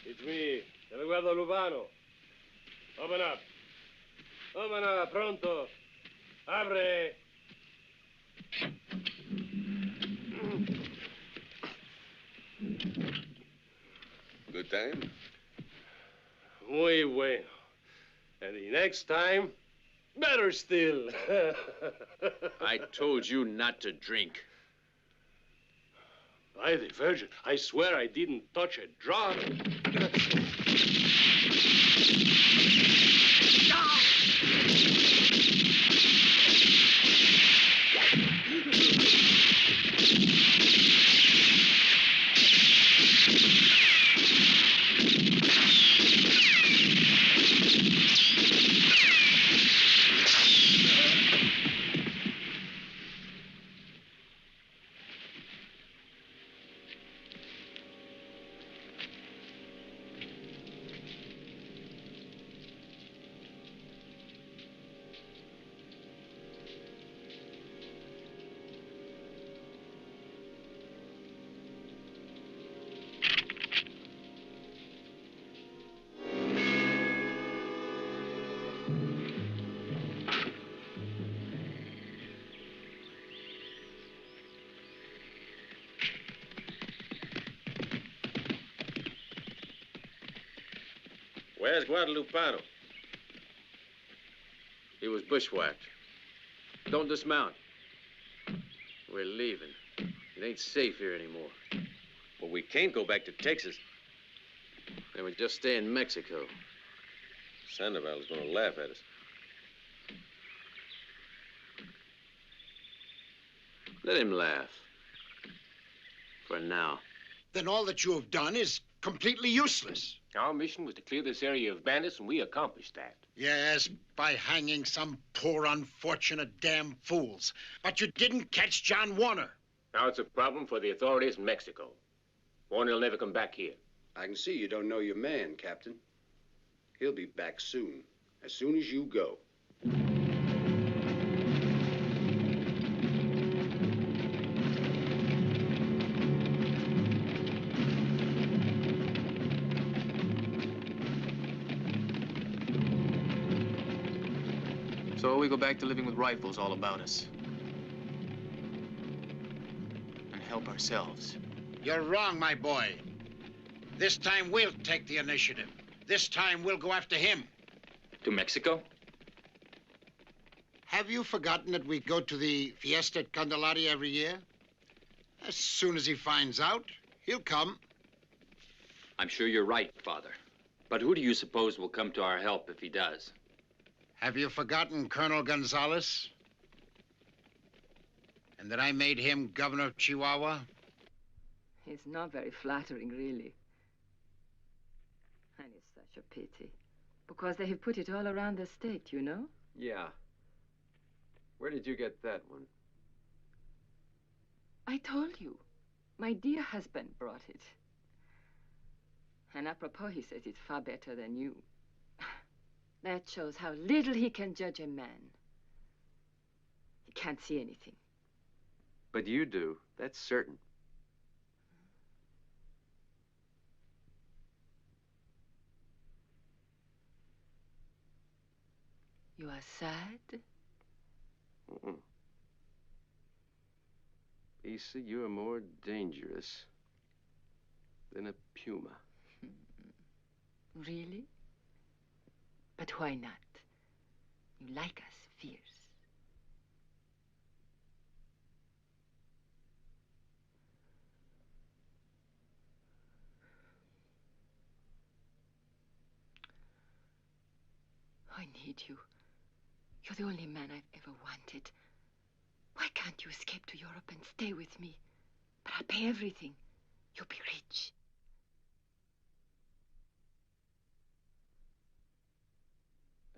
It's me, El Guardo Lubano. Open up. Open up, pronto. Abre. Good time? Muy bueno. And the next time, better still. I told you not to drink. By the Virgin, I swear I didn't touch a drop. Where's Guadalupano? He was bushwhacked. Don't dismount. We're leaving. It ain't safe here anymore. Well, we can't go back to Texas. Then we just stay in Mexico. Sandoval is going to laugh at us. Let him laugh. For now. Then all that you have done is completely useless. Our mission was to clear this area of bandits, and we accomplished that. Yes, by hanging some poor, unfortunate damn fools. But you didn't catch John Warner. Now it's a problem for the authorities in Mexico. Warner will never come back here. I can see you don't know your man, Captain. He'll be back soon as you go. So we go back to living with rifles all about us. And help ourselves. You're wrong, my boy. This time we'll take the initiative. This time we'll go after him. To Mexico? Have you forgotten that we go to the fiesta at Candelaria every year? As soon as he finds out, he'll come. I'm sure you're right, Father. But who do you suppose will come to our help if he does? Have you forgotten Colonel Gonzalez? And that I made him governor of Chihuahua? It's not very flattering, really. And it's such a pity. Because they have put it all around the state, you know? Yeah. Where did you get that one? I told you. My dear husband brought it. And apropos, he says it's far better than you. That shows how little he can judge a man. He can't see anything. But you do. That's certain. You are sad? Mm-mm. Lisa, you are more dangerous than a puma. Really? But why not? You like us fierce. I need you. You're the only man I've ever wanted. Why can't you escape to Europe and stay with me? But I'll pay everything. You'll be rich.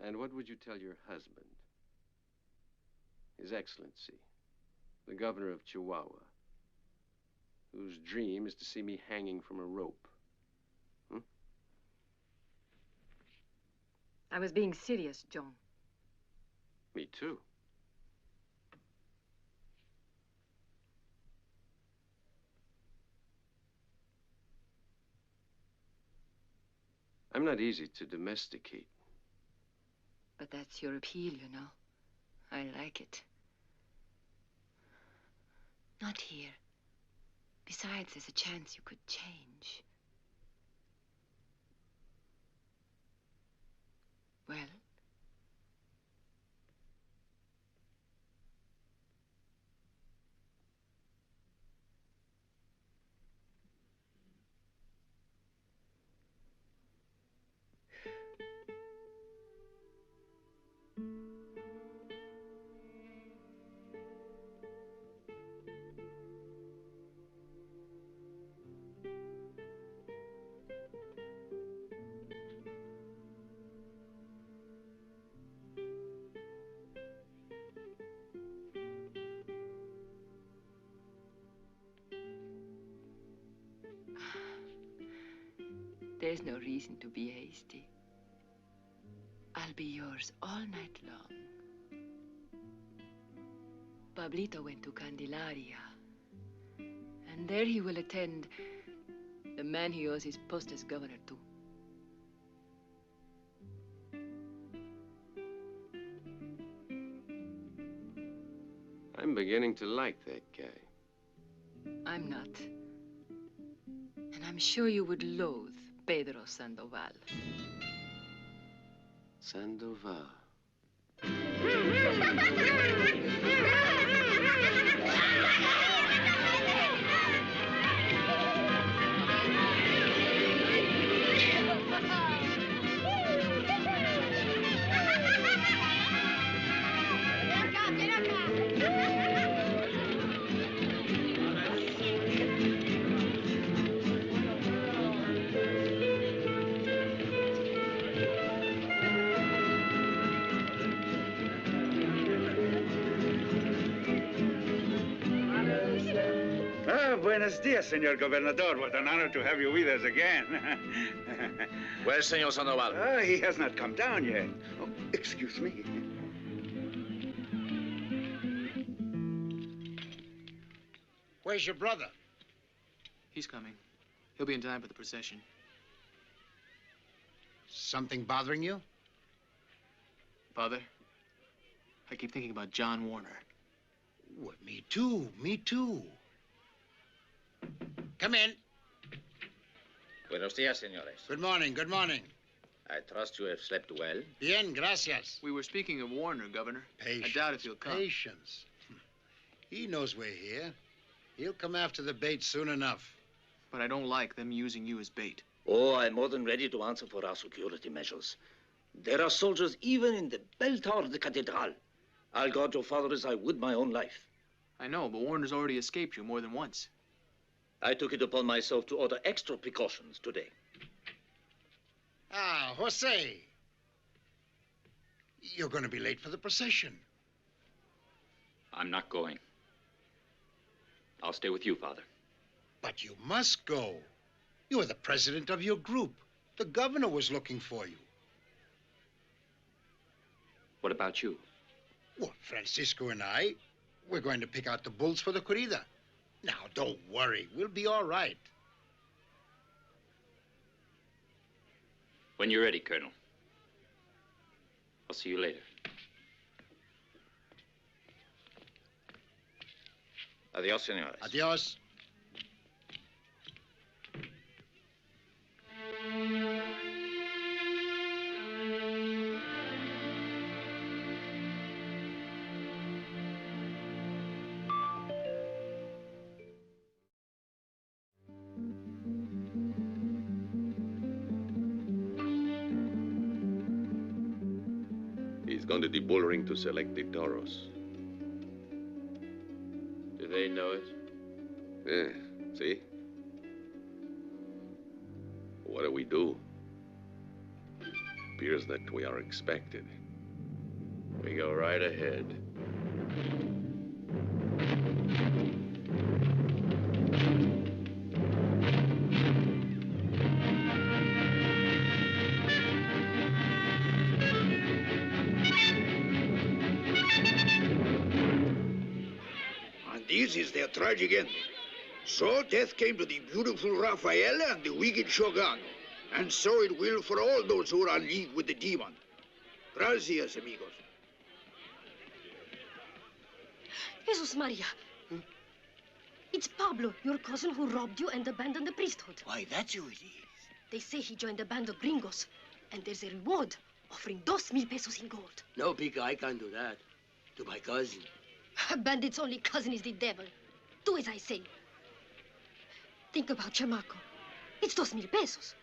And what would you tell your husband? His Excellency, the governor of Chihuahua, whose dream is to see me hanging from a rope. I was being serious, John. Me too. I'm not easy to domesticate. But that's your appeal, you know. I like it. Not here. Besides, there's a chance you could change. Well? There's no reason to be hasty. I'll be yours all night long. Pablito went to Candelaria, and there he will attend the man he owes his post as governor to. I'm beginning to like that guy. I'm not. And I'm sure you would loathe Pedro Sandoval. Sandoval. Buenos dias, Senor Gobernador. What an honor to have you with us again. Where's Senor Sandoval? He has not come down yet. Oh, excuse me. Where's your brother? He's coming. He'll be in time for the procession. Something bothering you? Father, I keep thinking about John Warner. Well, me too. Me too. Come in. Buenos dias, senores. Good morning. Good morning. I trust you have slept well. Bien, gracias. We were speaking of Warner, Governor. Patience. I doubt if he'll come. Patience. He knows we're here. He'll come after the bait soon enough. But I don't like them using you as bait. Oh, I'm more than ready to answer for our security measures. There are soldiers even in the bell tower of the cathedral. I'll guard your father as I would my own life. I know, but Warner's already escaped you more than once. I took it upon myself to order extra precautions today. Ah, Jose. You're going to be late for the procession. I'm not going. I'll stay with you, Father. But you must go. You are the president of your group. The governor was looking for you. What about you? Well, Francisco and I, we're going to pick out the bulls for the corrida. Now, don't worry. We'll be all right. When you're ready, Colonel. I'll see you later. Adios, senores. Adios. He's gone to the bull ring to select the toros. Do they know it? Yeah, see? What do we do? Appears that we are expected. We go right ahead. This is their tragic ending. So death came to the beautiful Rafaela and the wicked Shogun. And so it will for all those who are in league with the demon. Gracias, amigos. Jesus Maria. It's Pablo, your cousin who robbed you and abandoned the priesthood. Why, that's who it is. They say he joined a band of gringos, and there's a reward offering 2,000 pesos in gold. No, Pica, I can't do that. To my cousin. A bandit's only cousin is the devil. Do as I say. Think about Chamaco. It's 2,000 pesos.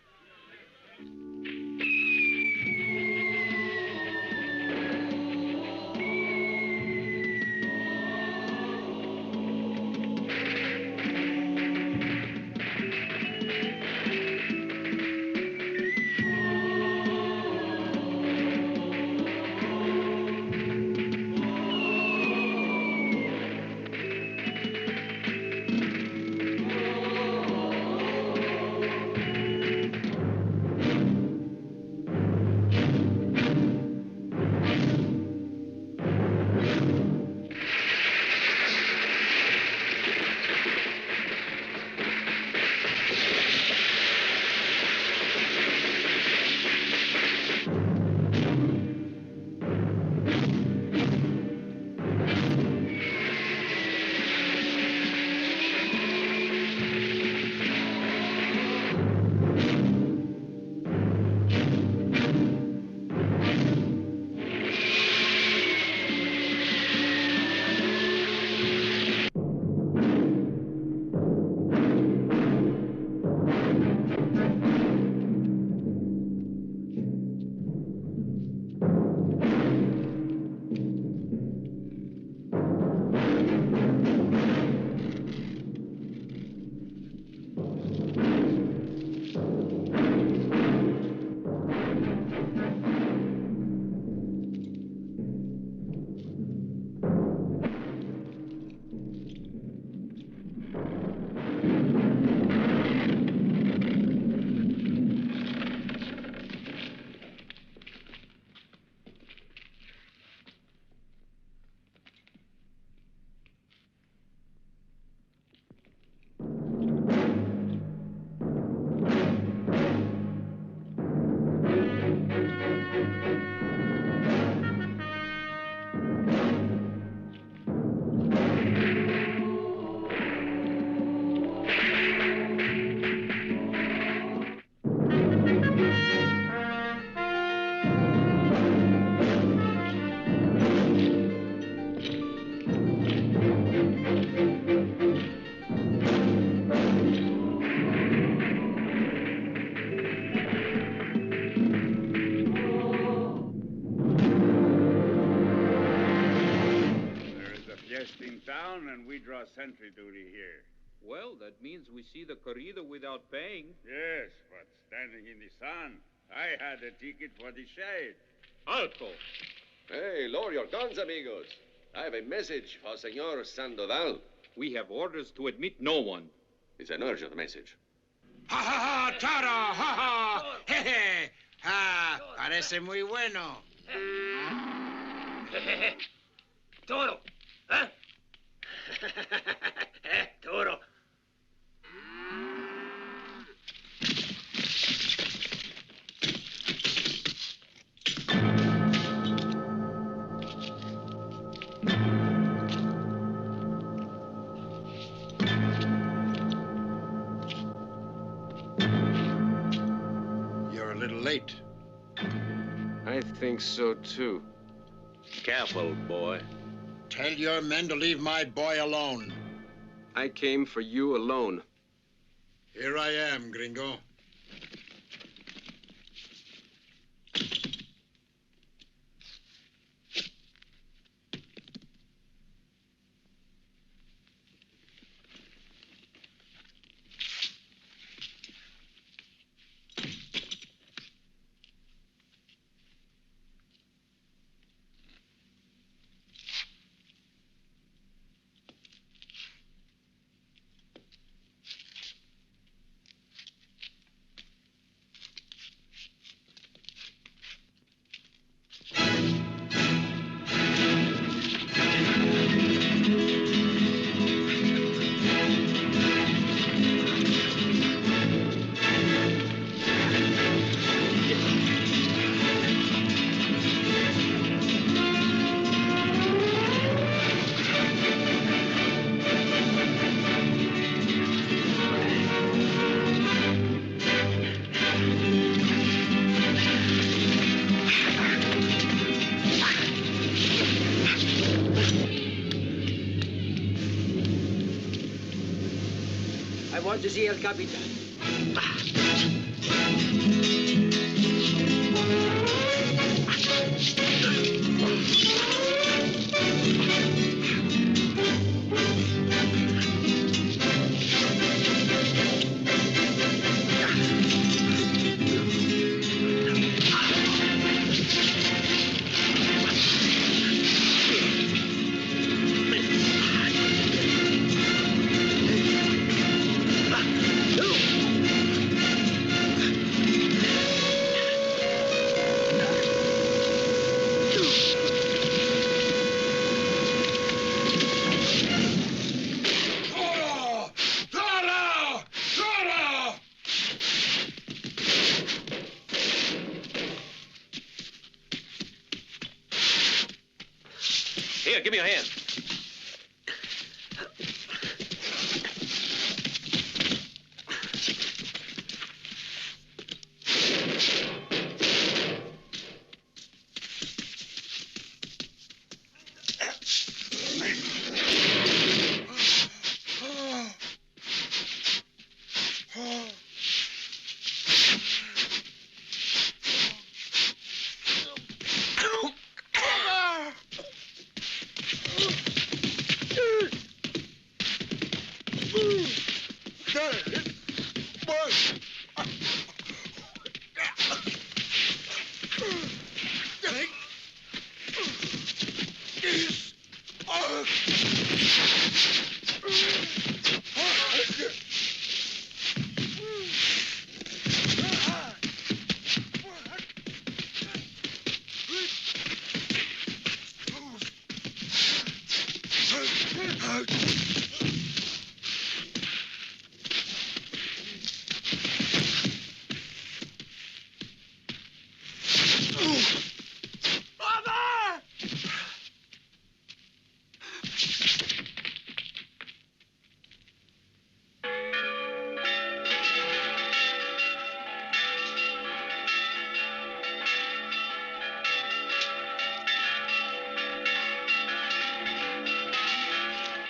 And we draw sentry duty here. Well, that means we see the corrida without paying. Yes, but standing in the sun, I had a ticket for the shade. Alto! Hey, lower your guns, amigos. I have a message for Senor Sandoval. We have orders to admit no one. It's an urgent message. Ha ha ha, Toro, ha ha, jeje. Ah, parece muy bueno. Toro, ¿eh? Toro. You're a little late. I think so, too. Careful, boy. Tell your men to leave my boy alone. I came for you alone. Here I am, gringo. I want to see El Capitan. Here, give me your hand.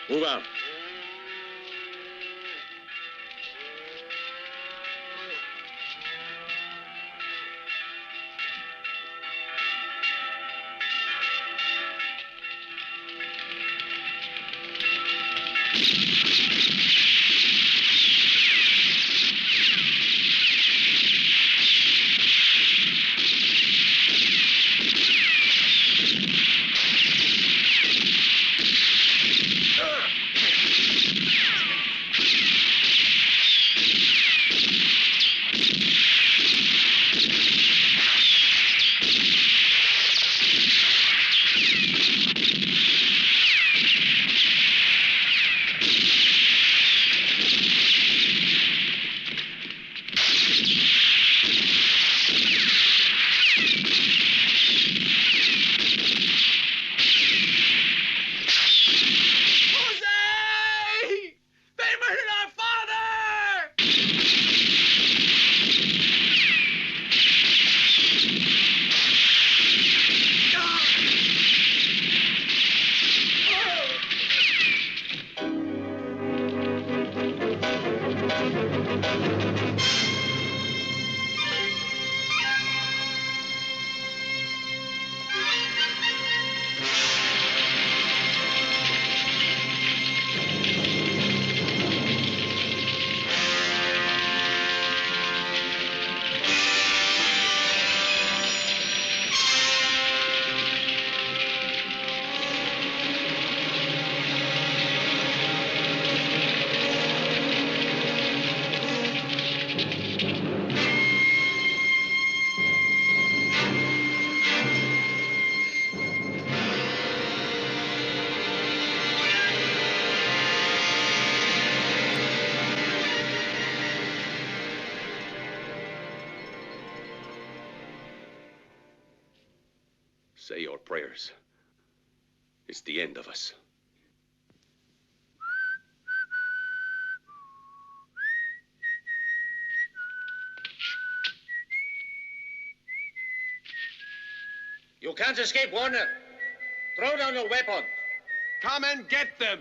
Move out. Say your prayers. It's the end of us. You can't escape, Warner. Throw down your weapon. Come and get them.